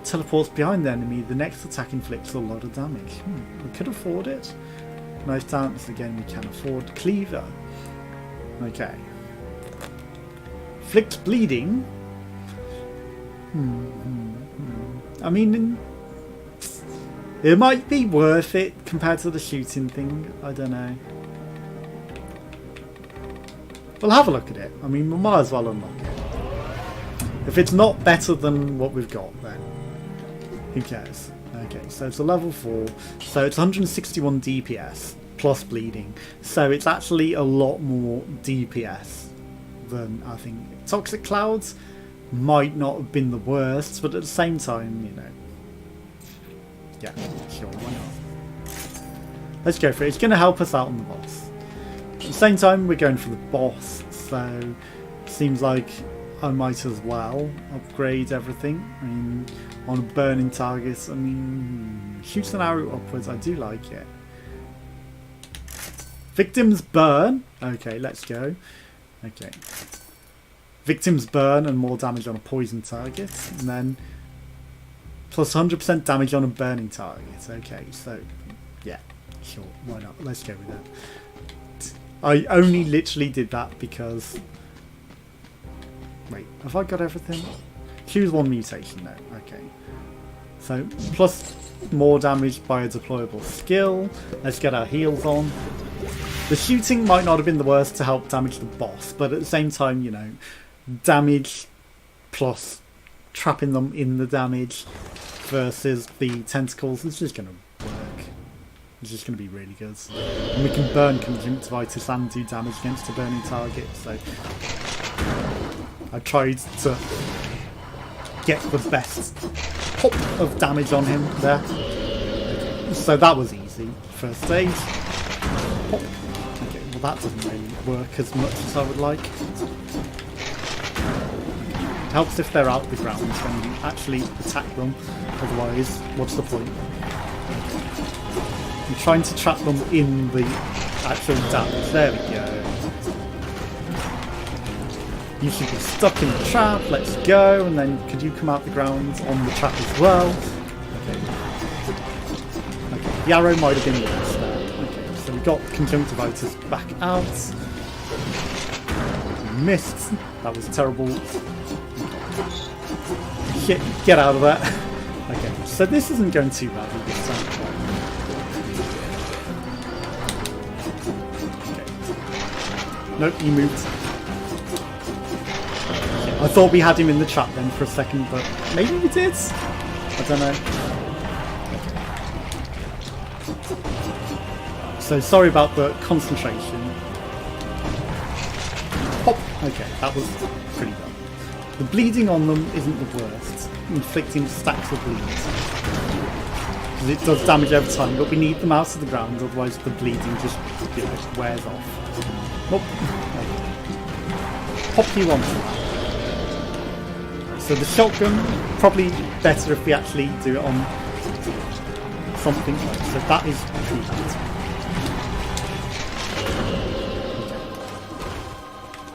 teleports behind the enemy. The next attack inflicts a lot of damage. We could afford it. Knife dance, again, we can afford. Cleaver. Okay. Flicked bleeding. I mean, it might be worth it compared to the shooting thing. I don't know. We'll have a look at it. I mean, we might as well unlock it. If it's not better than what we've got, then who cares? Okay, so it's a level 4. So it's 161 DPS plus bleeding. So it's actually a lot more DPS than I think. Toxic Clouds might not have been the worst, but at the same time, you know. Yeah, sure, why not? Let's go for it. It's going to help us out on the boss. At the same time, we're going for the boss, so it seems like I might as well upgrade everything. I mean, on burning targets, I mean, shoots an arrow upwards, I do like it. Victims burn. Okay, let's go. Okay. Victims burn and more damage on a poison target, and then plus 100% damage on a burning target. Okay, so yeah, sure, why not? Let's go with that. I only literally did that because... Wait, have I got everything? Choose one mutation, no. Okay. So, plus more damage by a deployable skill. Let's get our heals on. The shooting might not have been the worst to help damage the boss, but at the same time, you know, damage plus trapping them in the damage versus the tentacles is just going to work. It's just going to be really good. And we can burn conjunctivitis and do damage against a burning target, so I tried to get the best pop of damage on him there. Okay. So that was easy. First stage. Pop. Okay, well that doesn't really work as much as I would like. It helps if they're out the ground when you actually attack them, otherwise what's the point? I'm trying to trap them in the actual damage. There we go. You should be stuck in the trap. Let's go. And then could you come out the ground on the trap as well? Okay. Okay. The arrow might have been worse there. Okay. So we got conjunctivitis back out. Missed. That was terrible. Shit. Get out of there. Okay, so this isn't going too badly this time. Okay. Nope, he moved. I thought we had him in the trap then for a second, but maybe we did? I don't know. So sorry about the concentration. Pop! Okay, that was pretty bad. The bleeding on them isn't the worst, inflicting stacks of bleed. Because it does damage over time, but we need them out of the ground, otherwise the bleeding just, you know, wears off. Nope. Okay. Pop you onto that. So the shotgun, probably better if we actually do it on something like so that is pretty bad.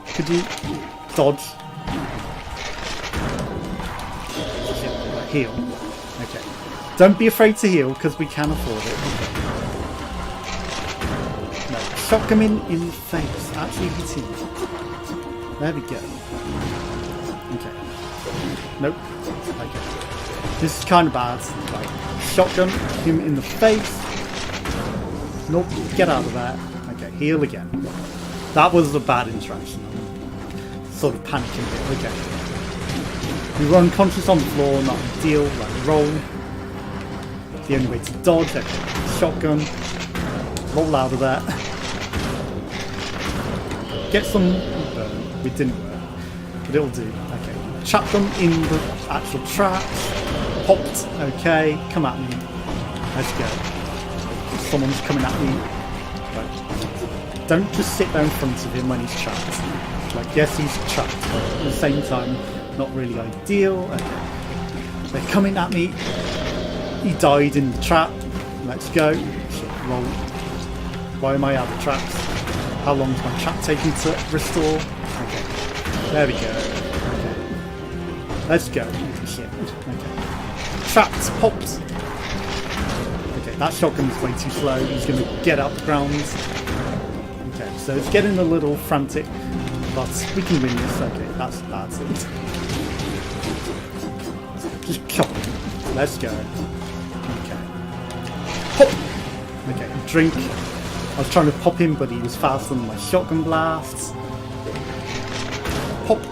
Okay. Could you dodge? Heal. Okay. Don't be afraid to heal because we can afford it. Okay. No. Shotgun in the face. Actually hit him. There we go. Okay. Nope. Okay. This is kind of bad. Like, shotgun him in the face. Nope. Get out of there. Okay. Heal again. That was a bad interaction. I'm sort of panicking a bit. Okay. We were unconscious on the floor. Not ideal. Like roll. The only way to dodge. Okay. Shotgun. Roll out of there. Get some. It didn't work, but it'll do. Okay. Trap them in the actual traps. Popped. Okay. Come at me. Let's go. Someone's coming at me. Right. Don't just sit there in front of him when he's trapped. Like, yes, he's trapped, but at the same time, not really ideal. Okay. They're coming at me. He died in the trap. Let's go. Roll. Why am I out of traps? How long is my trap taking to restore? Okay. There we go. Okay. Let's go. Shit. Okay. Trapped. Popped. Okay, that shotgun is way too slow. He's going to get up the ground. Okay, so it's getting a little frantic, but we can win this. Okay, that's it. Just chop him. Let's go. Okay. Pop! Okay, drink. I was trying to pop him, but he was faster than my shotgun blasts. Pop.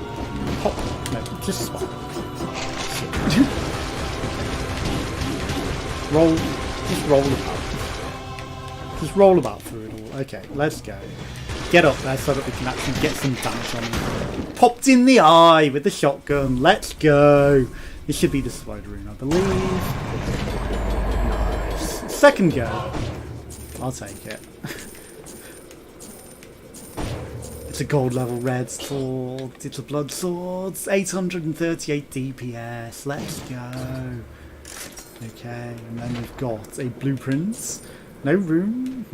Pop. No, just swap. Roll. Just roll about. Just roll about through it all. Okay, let's go. Get up there so that we can actually get some damage on him. Popped in the eye with the shotgun. Let's go. This should be the spider rune, I believe. Nice. Second go. I'll take it. It's a gold level red sword. It's a blood sword. 838 DPS. Let's go. Okay, and then we've got a blueprint. No rune.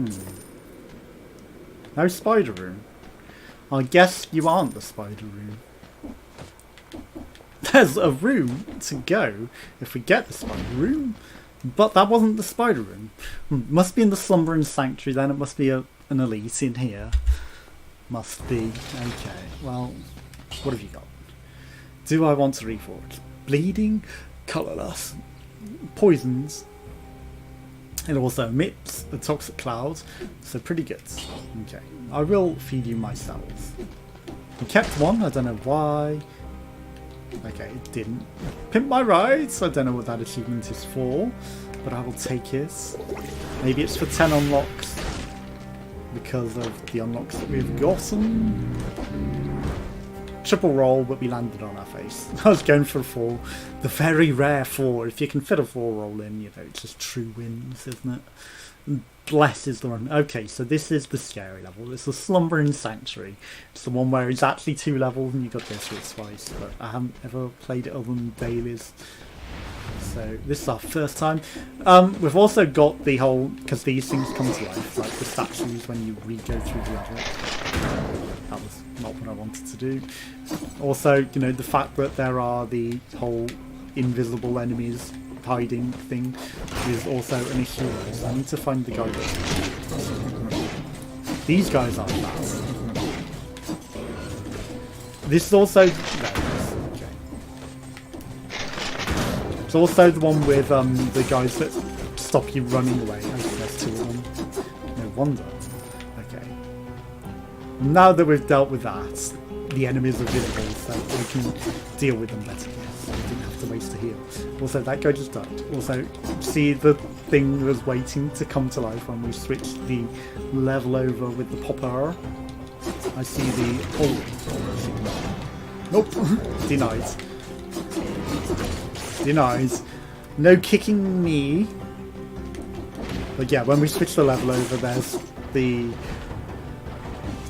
No spider rune. I guess you aren't the spider rune. There's a room to go if we get the spider rune. But that wasn't the spider room. Must be in the slumbering sanctuary then. It must be an elite in here. Must be. Okay, well, what have you got? Do I want to reforge? Bleeding, colourless, poisons. It also emits a toxic cloud, so pretty good. Okay, I will feed you myself. I kept one, I don't know why. Okay, it didn't. Pimp my rides, I don't know what that achievement is for, but I will take it. Maybe it's for 10 unlocks, because of the unlocks that we've gotten. Triple roll, but we landed on our face. I was going for a 4. The very rare 4. If you can fit a 4 roll in, you know, it's just true wins, isn't it? Bless is the one. Okay, so this is the scary level. It's the Slumbering Sanctuary. It's the one where it's actually 2 levels and you've got to go through it twice. But I haven't ever played it other than dailies. So this is our first time. We've also got the whole, because these things come to life, like the statues when you re-go through the level. That was not what I wanted to do. Also, you know, the fact that there are the whole invisible enemies hiding thing is also an issue. So I need to find the guy. These guys aren't bad. This is also... No, okay. It's also the one with the guys that stop you running away. Okay, there's two of them. No wonder. Okay. Now that we've dealt with that, the enemies are visible, so we can deal with them better. Yes, we didn't have to waste a heal. Also, that guy just died. Also, see the thing was waiting to come to life when we switched the level over with the popper. I see the... Oh. Nope. Denied. Denied. No kicking me. But yeah, when we switch the level over, there's the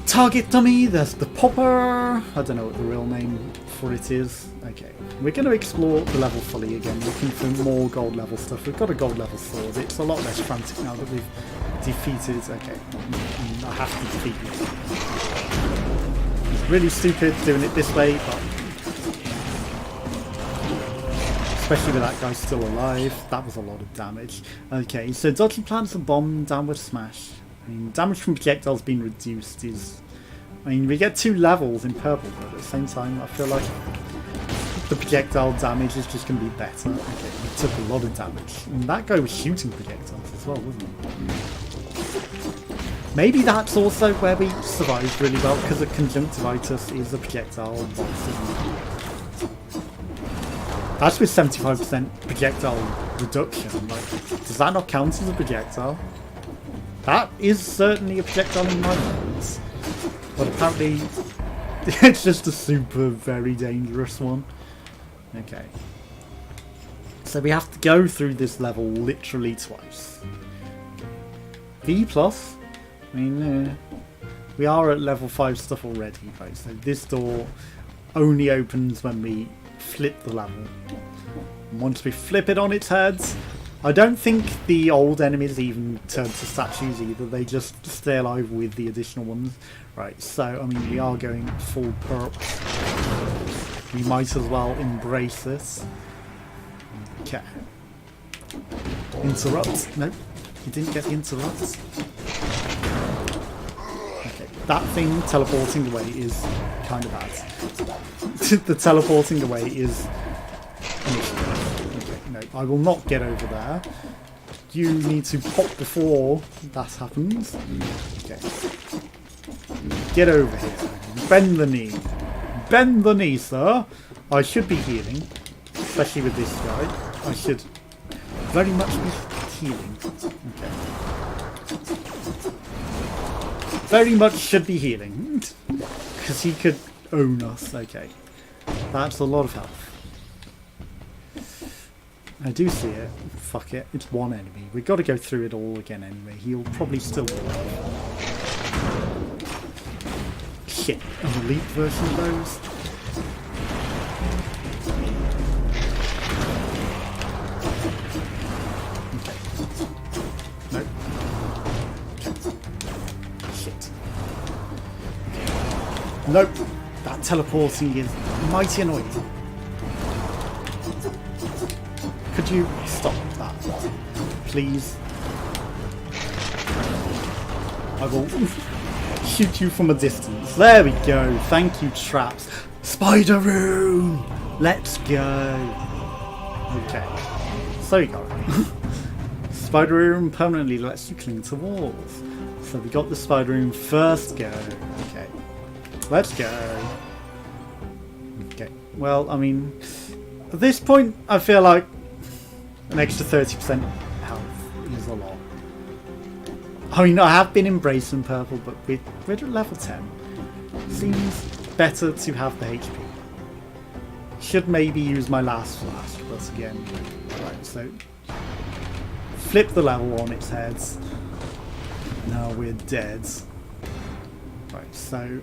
target dummy, there's the popper. I don't know what the real name for it is. Okay, we're going to explore the level fully again, looking for more gold level stuff. We've got a gold level sword. It's a lot less frantic now that we've defeated. Okay, I have to defeat it. It's really stupid doing it this way, but especially with that guy still alive. That was a lot of damage. Okay, so dodging plants and bomb, downward smash. I mean, damage from projectiles being reduced is... I mean, we get 2 levels in purple, but at the same time, I feel like the projectile damage is just going to be better. Okay, we took a lot of damage. And that guy was shooting projectiles as well, wasn't he? Maybe that's also where we survived really well, because the conjunctivitis is a projectile box, isn't it? That's with 75% projectile reduction. Like, does that not count as a projectile? That is certainly a projectile in my hands. But apparently it's just a super very dangerous one. Okay. So we have to go through this level literally twice. V+. I mean, we are at level 5 stuff already, right? So this door only opens when we flip the level. And once we flip it on its head, I don't think the old enemies even turn to statues either. They just stay alive with the additional ones. Right, so, I mean, we are going full perp. We might as well embrace this. Okay. Interrupt. Nope, you didn't get the interrupt. Okay, that thing teleporting away is kind of bad. The teleporting away is... Okay, no, I will not get over there. You need to pop before that happens. Okay. Get over here. Bend the knee. Bend the knee, sir. I should be healing. Especially with this guy. I should very much be healing. Okay. Very much should be healing. Because he could own us. Okay. That's a lot of health. I do see it. Fuck it. It's one enemy. We've got to go through it all again anyway. He'll probably still be alive. Shit. An elite version of those. Okay. Nope. Shit. Nope. That teleporting is mighty annoying. Could you stop that, please? I will shoot you from a distance. There we go. Thank you, traps. Spider Rune! Let's go. Okay. So you got it. Spider Rune permanently lets you cling to walls. So we got the Spider Rune first go. Okay. Let's go. Okay. Well, I mean, at this point, I feel like an extra 30% health is a lot. I mean, I have been embracing purple, but we're at level 10. Seems better to have the HP. Should maybe use my last flash, but again, right, so flip the level on its head. Now we're dead. Right, so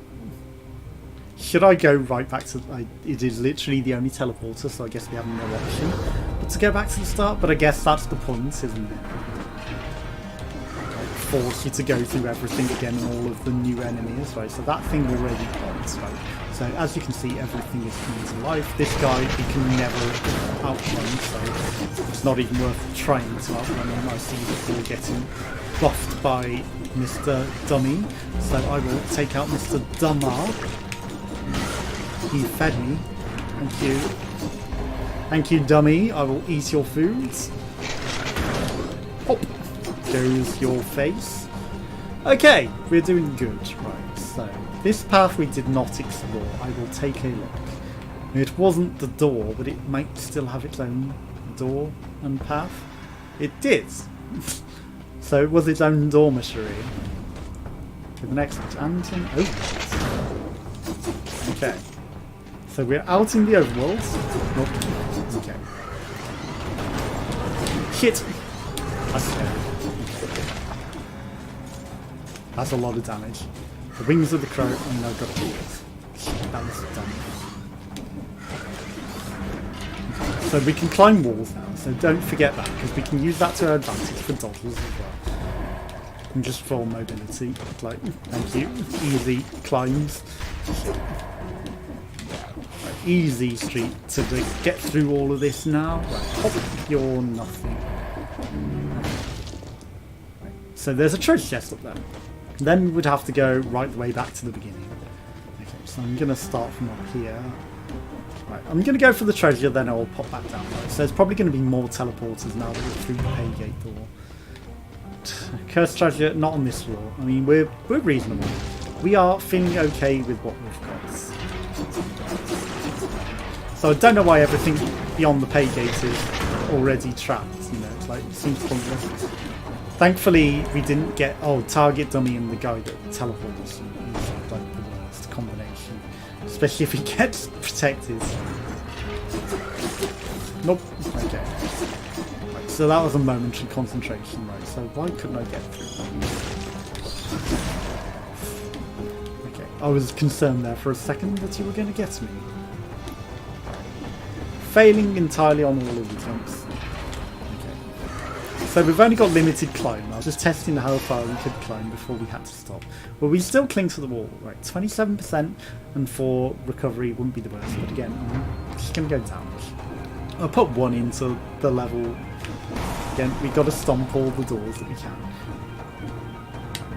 should I go right back to... it is literally the only teleporter, so I guess we have no option but to go back to the start, but I guess that's the point, isn't it? Like, force you to go through everything again and all of the new enemies, right? So that thing already points, right? So as you can see, everything is coming to life. This guy, he can never outrun, so it's not even worth trying to outrun him. I see that we're getting buffed by Mr. Dummy, so I will take out Mr. Dummer. He fed me. Thank you. Thank you, dummy. I will eat your foods. Pop goes your face. Okay, we're doing good. Right, so this path we did not explore. I will take a look. It wasn't the door, but it might still have its own door and path. It did. So it was its own dormitory. With an exit and an overworld. Okay. So we're out in the overworld. Oh, okay. Shit! That's scary. That's a lot of damage. The wings of the crow, and I've got to do it. Shit, that was dumb. So we can climb walls now, so don't forget that, because we can use that to our advantage for dodges as well. And just for mobility, like, thank you. Easy climbs. Right, easy street to get through all of this now. Right, hop, you're nothing. Right, so there's a treasure chest up there. Then we would have to go right the way back to the beginning. Okay, so I'm going to start from up here. Right, I'm going to go for the treasure, then I'll pop back down. Right, so there's probably going to be more teleporters now that we're through the pay gate door. Cursed treasure, not on this floor. I mean, we're reasonable. We are feeling okay with what we've got. So I don't know why everything beyond the pay gate is already trapped. You know, it's like, it seems pointless. Thankfully, we didn't get target dummy and the guy that teleports. Like the worst combination, especially if he gets protected. Nope. Okay. Right, so that was a momentary concentration, right? So why couldn't I get through that? Okay, I was concerned there for a second that you were going to get me. Failing entirely on all of the jumps. So we've only got limited climb. I was just testing how far we could climb before we had to stop. Well, we still cling to the wall. Right, 27% and 4 recovery wouldn't be the worst. But again, I'm just going to go down. I'll put 1 into the level. Again, we've got to stomp all the doors that we can.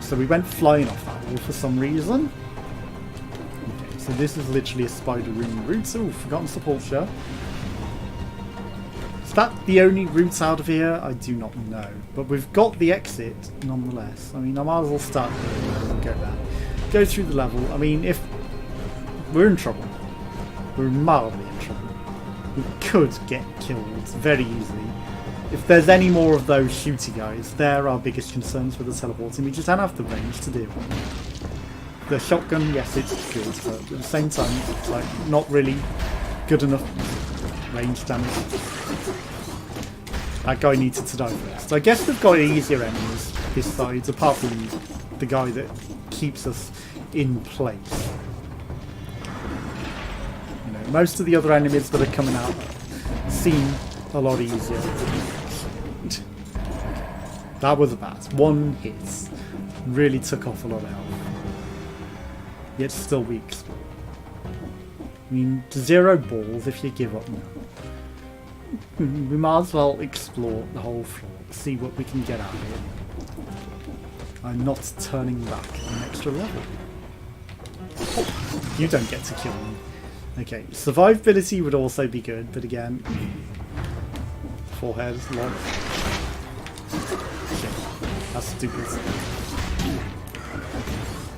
So we went flying off that wall for some reason. Okay, so this is literally a spider room route. Oh, forgotten support shell. Is that the only route out of here? I do not know. But we've got the exit nonetheless. I mean, I might as well start here and go there. Go through the level. I mean, if we're in trouble, we're mildly in trouble. We could get killed very easily. If there's any more of those shooty guys, they're our biggest concerns for the teleporting. We just don't have the range to do. The shotgun, yes, it's good, but at the same time, it's like not really good enough range damage. That guy needed to die first. I guess we've got easier enemies this side, apart from the guy that keeps us in place. You know, most of the other enemies that are coming out seem a lot easier. That was a bad. 1 hit. Really took off a lot of health. Yet still weak. I mean, 0 balls if you give up now. We might as well explore the whole floor, see what we can get out of it. I'm not turning back an extra level. Oh, you don't get to kill me. Okay, survivability would also be good, but again, forehead, log. Okay, that's stupid.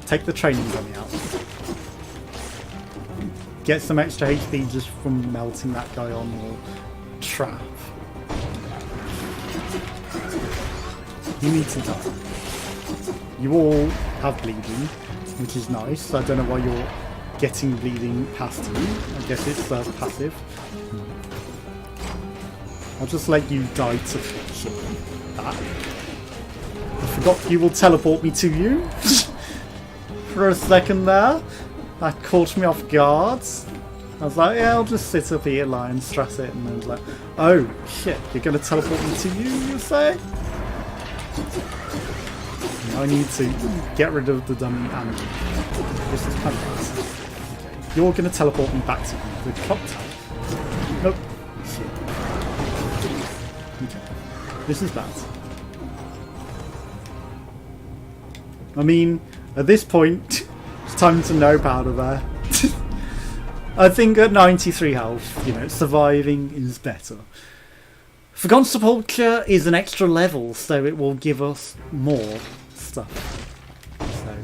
Take the training dummy out. Get some extra HP just from melting that guy on or trap. You need to die. You all have bleeding, which is nice. I don't know why you're getting bleeding past me. I guess it's passive. I'll just let you die to that. I forgot you will teleport me to you. For a second there. That caught me off guard. I was like, yeah, I'll just sit up here, lie and stress it, and then I was like, oh shit, you're going to teleport me to you say? I need to get rid of the dummy and this is kind of okay. You're going to teleport me back to the clock tower. Nope. Shit. Okay. This is bad. I mean, at this point, it's time to know powder there. I think at 93 health, you know, surviving is better. Forgotten Sepulchre is an extra level, so it will give us more stuff. So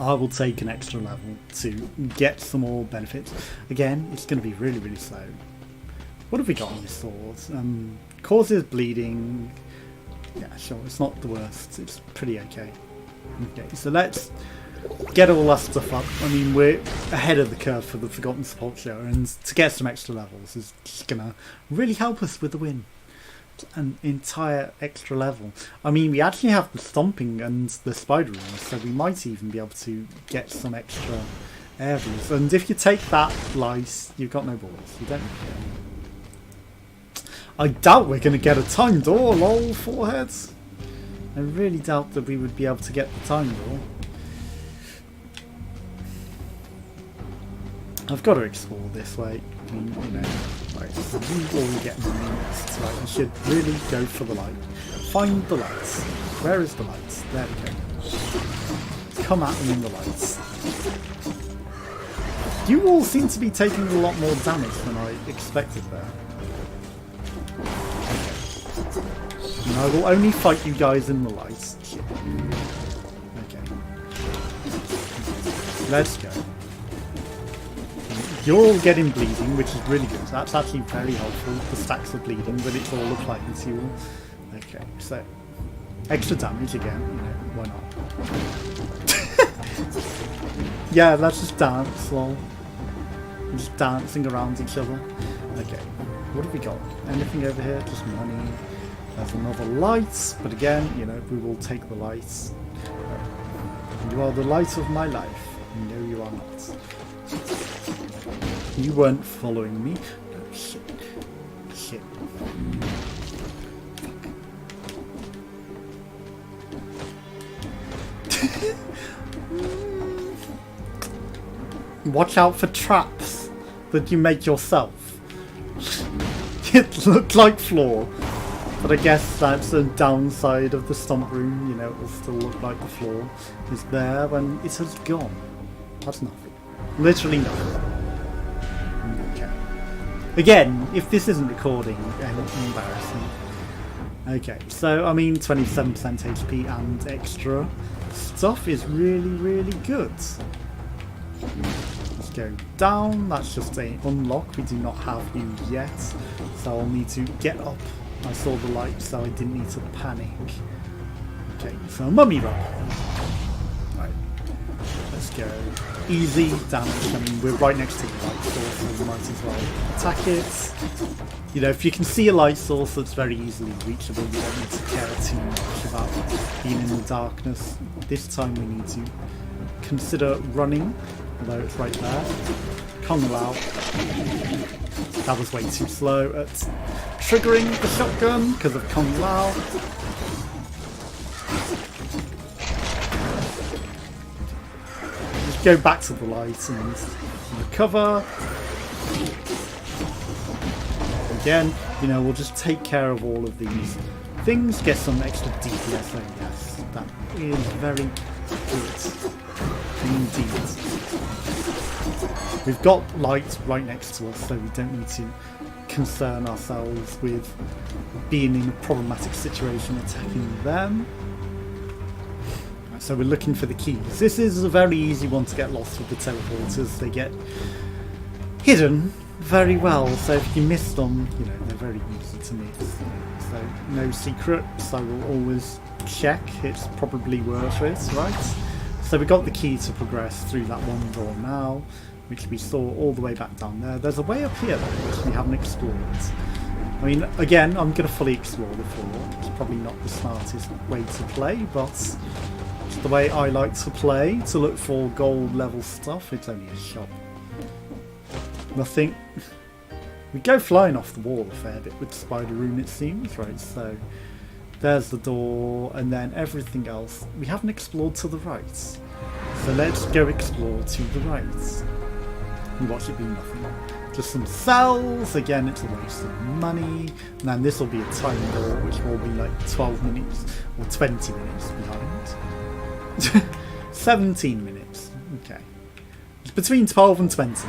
I will take an extra level to get some more benefits. Again, it's going to be really, really slow. What have we got on this sword? Causes bleeding. Yeah, sure, it's not the worst. It's pretty okay. Okay, so let's get all that stuff up. I mean, we're ahead of the curve for the Forgotten Sepulchre, and to get some extra levels is just going to really help us with the win. An entire extra level. I mean, we actually have the Stomping and the Spider Rune, so we might even be able to get some extra areas. And if you take that lice, you've got no balls. You don't need it. I doubt we're going to get a time door, lol, foreheads. I really doubt that we would be able to get the time door. I've got to explore this way. I mean, you know, right, before we get minutes, right, we should really go for the light. Find the lights. Where is the lights? There we go. Come at me in the lights. You all seem to be taking a lot more damage than I expected there. Okay. And I will only fight you guys in the lights. Okay. Let's go. You're all getting bleeding, which is really good. That's actually very helpful. The stacks of bleeding, but it's all applying to you. Okay, so extra damage again. You know, why not? Yeah, let's just dance, lol. We're just dancing around each other. Okay, what have we got? Anything over here? Just money. There's another light, but again, you know, we will take the lights. You are the light of my life. No, you are not. You weren't following me. Oh, shit. Shit. Watch out for traps that you make yourself. It looked like floor, but I guess that's a downside of the stomp room. You know, it will still look like the floor is there when it has gone. That's nothing. Literally nothing. Again, if this isn't recording, embarrassing. Okay, so I mean 27% HP and extra stuff is really, really good. Let's go down. That's just a unlock. We do not have you yet, so I'll need to get up. I saw the light, so I didn't need to panic. Okay, so mummy rub. Right, let's go. Easy damage. I mean, we're right next to the light source, so we might as well attack it. You know, if you can see a light source that's very easily reachable, you don't need to care too much about being in the darkness. This time we need to consider running, although it's right there. Kong Lao. That was way too slow at triggering the shotgun because of Kong Lao. Go back to the light and recover. Again, you know, we'll just take care of all of these things, get some extra DPS. Oh yes, that is very good indeed. We've got lights right next to us, so we don't need to concern ourselves with being in a problematic situation attacking them. So we're looking for the keys. This is a very easy one to get lost with the teleporters. They get hidden very well, so if you miss them, you know, they're very easy to miss. So no secrets, I will always check. It's probably worth it, right? So we got the key to progress through that one door now, which we saw all the way back down there. There's a way up here though, which we haven't explored. I mean, again, I'm going to fully explore the floor. It's probably not the smartest way to play, but it's the way I like to play, to look for gold level stuff. It's only a shop. Nothing. We go flying off the wall a fair bit with Spider Rune, it seems, right? So there's the door, and then everything else we haven't explored to the right. So let's go explore to the right. And watch it be nothing. Just some cells. Again, it's a waste of money. And then this will be a time door, which will be like 12 minutes or 20 minutes behind. 17 minutes. Okay. It's between 12 and 20.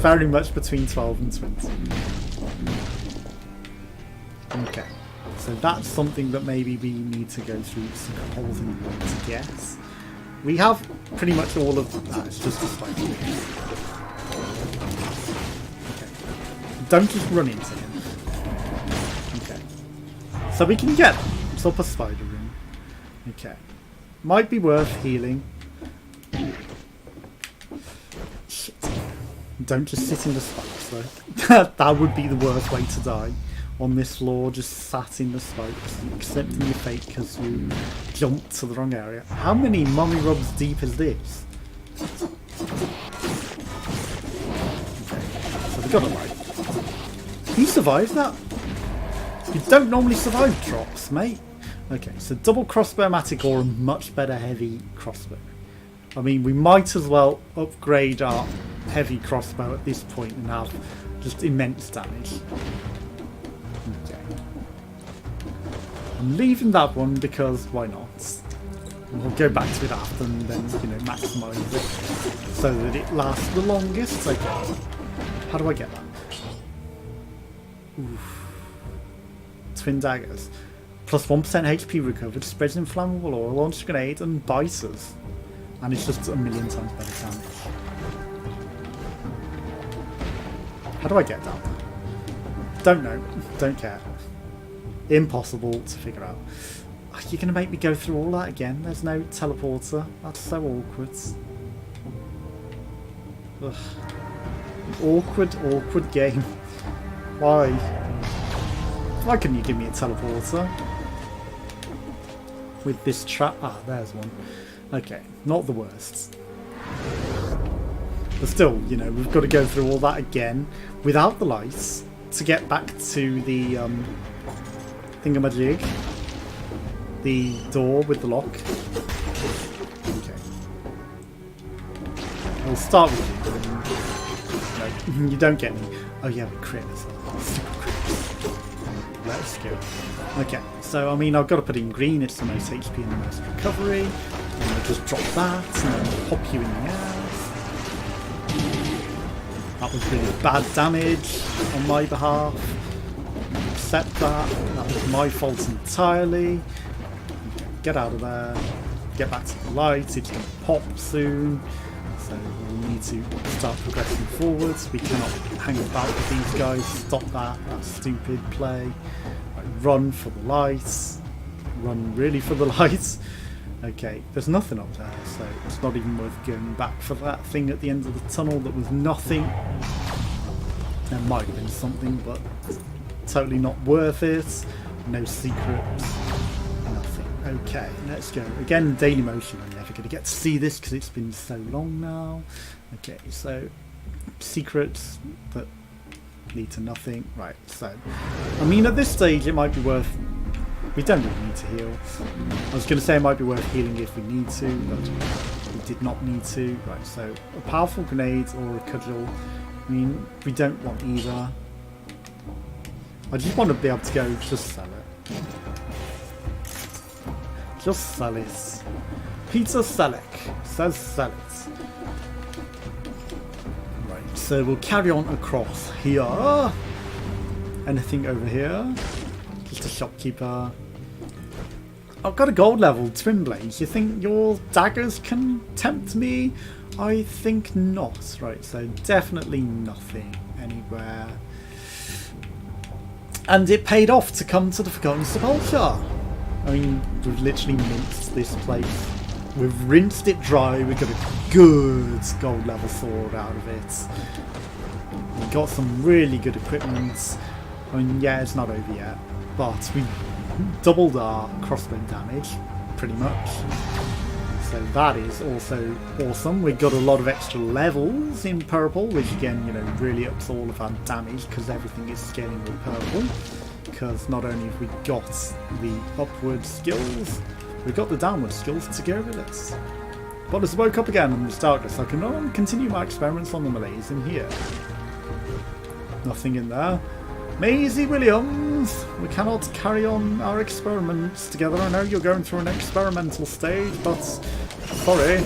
very much between 12 and 20. Okay, so that's something that maybe we need to go through some holes in the wall to guess. We have pretty much all of that. It's just a spider. Okay. Don't just run into him. Okay. So we can get him. It's up a spider room. Okay. Might be worth healing. Shit. Don't just sit in the spikes though. That would be the worst way to die. On this floor, just sat in the spikes, accepting your fate because you jumped to the wrong area. How many mummy rubs deep is this? Okay, so we got a light. You survived that? You don't normally survive drops, mate. Okay, so double crossbow-matic or a much better heavy crossbow. I mean, we might as well upgrade our heavy crossbow at this point and have just immense damage. Okay. I'm leaving that one because why not? We'll go back to it after and then, you know, maximise it so that it lasts the longest. Okay. How do I get that? Oof. Twin daggers. Plus 1% HP recovered, spreads inflammable oil, launch grenade, and biters. And it's just a million times better damage. How do I get that? Don't know. Don't care. Impossible to figure out. Oh, you're going to make me go through all that again? There's no teleporter. That's so awkward. Ugh. Awkward game. Why? Why couldn't you give me a teleporter? With this trap. Ah, there's one. Okay, not the worst. But still, you know, we've got to go through all that again without the lights to get back to the thingamajig. The door with the lock. Okay. We'll start with you. No, you don't get me. Oh yeah, we crit as well. Super crit. Let's go. Okay, so I mean, I've got to put in green. It's the most HP and the most recovery. And we'll just drop that and then we'll pop you in the air. That was really bad damage on my behalf. Accept that. That was my fault entirely. Get out of there. Get back to the light. It's going to pop soon. So we'll need to start progressing forwards. We cannot hang about with these guys. Stop that. That's stupid play. Right, run for the lights. Run really for the lights. Okay, there's nothing up there, so it's not even worth going back for that thing at the end of the tunnel that was nothing. There might have been something, but totally not worth it. No secrets. Nothing. Okay, let's go. Again, daily motion. I'm never going to get to see this because it's been so long now. Okay, so secrets that lead to nothing. Right, so I mean, at this stage, it might be worth. We don't really need to heal. I was going to say it might be worth healing if we need to, but we did not need to. Right, so a powerful grenade or a cudgel. I mean, we don't want either. I just want to be able to go, just sell it. Just sell it. Peter Selleck says sell it. Right, so we'll carry on across here. Anything over here? Just a shopkeeper. I've got a gold level twin blades. You think your daggers can tempt me? I think not. Right, so definitely nothing anywhere. And it paid off to come to the Forgotten Sepulchre. I mean, we've literally minced this place. We've rinsed it dry. We got a good gold level sword out of it. We got some really good equipment. I mean, yeah, it's not over yet, but we doubled our crossbow damage, pretty much. So that is also awesome. We got a lot of extra levels in purple, which again, you know, really ups all of our damage because everything is scaling with purple. Because not only have we got the upward skills, we've got the downward skills to go with it. But as I woke up again in this darkness, I can continue my experiments on the Malays in here. Nothing in there. Maisie Williams, we cannot carry on our experiments together. I know you're going through an experimental stage, but sorry,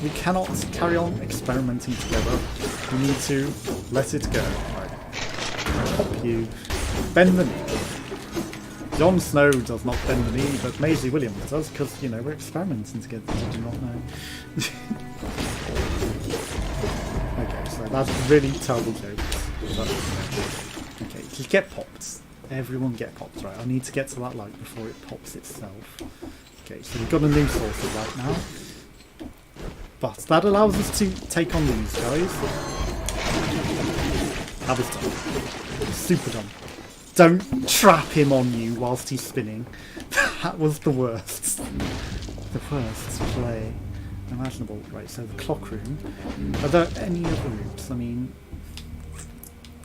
We cannot carry on experimenting together. We need to let it go. Right. Pop you. Bend the knee. Jon Snow does not bend the knee, but Maisie Williams does, because, you know, we're experimenting together. Did you not know? Okay, so that's really terrible joke. Okay, just get popped. Everyone get popped, right? I need to get to that light before it pops itself. Okay, so we've got a new source of light now. But that allows us to take on these guys. That was dumb. Super dumb. Don't trap him on you whilst he's spinning. That was the worst. The worst play imaginable. Right, so the clock room. Are there any other rooms? I mean,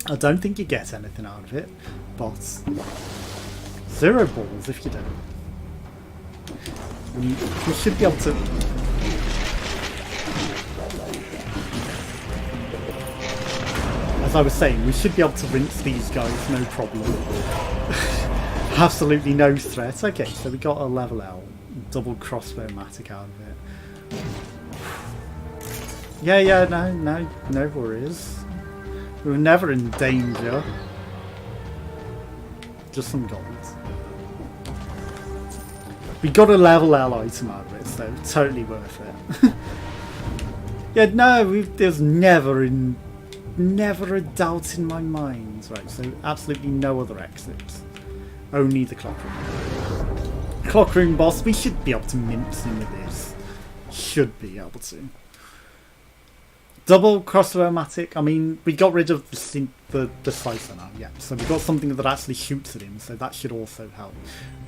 I don't think you get anything out of it, but 0 balls if you don't. We should be able to... As I was saying, we should be able to rinse these guys, no problem. Absolutely no threat. Okay, so we got a level L, double crossbow-matic out of it. Yeah, no worries. We were never in danger. Just some gold. We got a level L item out of it, so totally worth it. Yeah, no, there's never a doubt in my mind. Right, so absolutely no other exits. Only the clock room. Clock room boss, we should be able to mince him with this. Should be able to. Double crossbow-matic. I mean, we got rid of the slicer now, yeah. So we got something that actually shoots at him, so that should also help.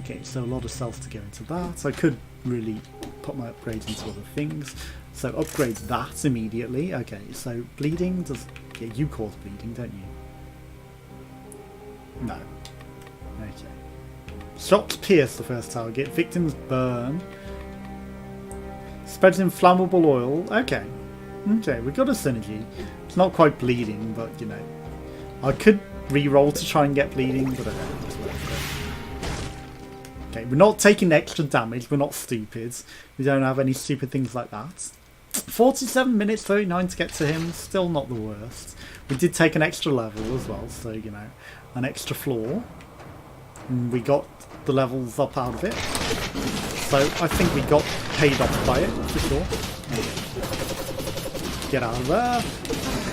Okay, so a lot of cells to go into that. So I could really put my upgrades into other things. So upgrade that immediately. Okay, so bleeding does... Yeah, you cause bleeding, don't you? No. Okay. Shots pierce the first target. Victims burn. Spreads inflammable oil. Okay. Okay, we got a synergy. It's not quite bleeding, but you know. I could re-roll to try and get bleeding, but I don't think it's worth it. Okay, we're not taking extra damage. We're not stupid. We don't have any stupid things like that. 47 minutes 39 to get to him. Still not the worst. We did take an extra level as well, so you know, an extra floor. And we got the levels up out of it. So I think we got paid off by it, for sure. Okay. Get out of there.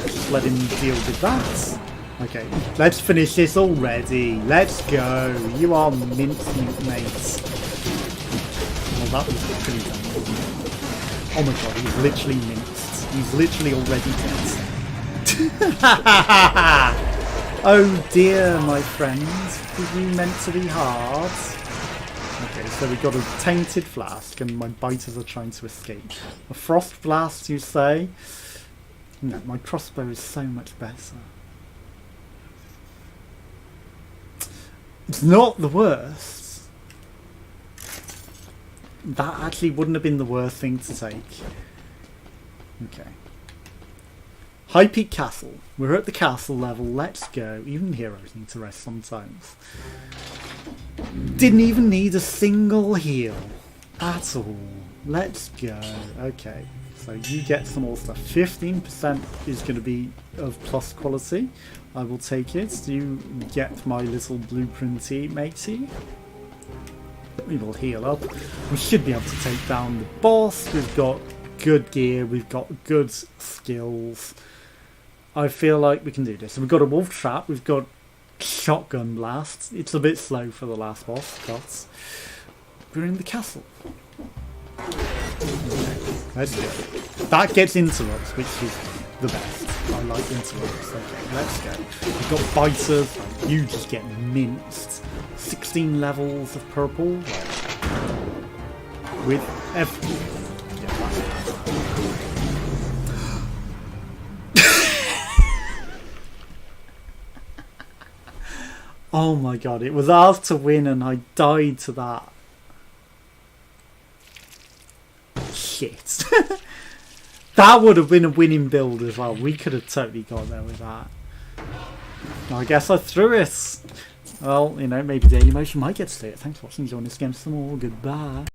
Just let him deal with that. Okay, let's finish this already. Let's go. You are mincemeat, mates. Well, that was pretty dumb. Oh my god, he's literally minced. He's literally already minced. Oh dear, my friends. Were you meant to be hard? Okay, so we got a tainted flask and my biters are trying to escape. A frost blast, you say? No, my crossbow is so much better. It's not the worst. That actually wouldn't have been the worst thing to take. Okay. High Peak Castle. We're at the castle level. Let's go. Even heroes need to rest sometimes. Didn't even need a single heal at all. Let's go. Okay. So you get some more stuff. 15% is going to be of plus quality. I will take it. Do you get my little blueprinty matey? We will heal up. We should be able to take down the boss. We've got good gear. We've got good skills. I feel like we can do this. So we've got a wolf trap. We've got shotgun blast. It's a bit slow for the last boss, but we're in the castle. Let's go. That gets interrupts, which is the best. I like interrupts. Okay, let's go. We've got biters. You just get minced. 16 levels of purple. With everything. Oh my god, it was ours to win and I died to that. Shit. That would have been a winning build as well. We could have totally got there with that. I guess I threw it. Well, you know, maybe Daily Motion might get to see it. Thanks for watching. Join us again some more. Goodbye.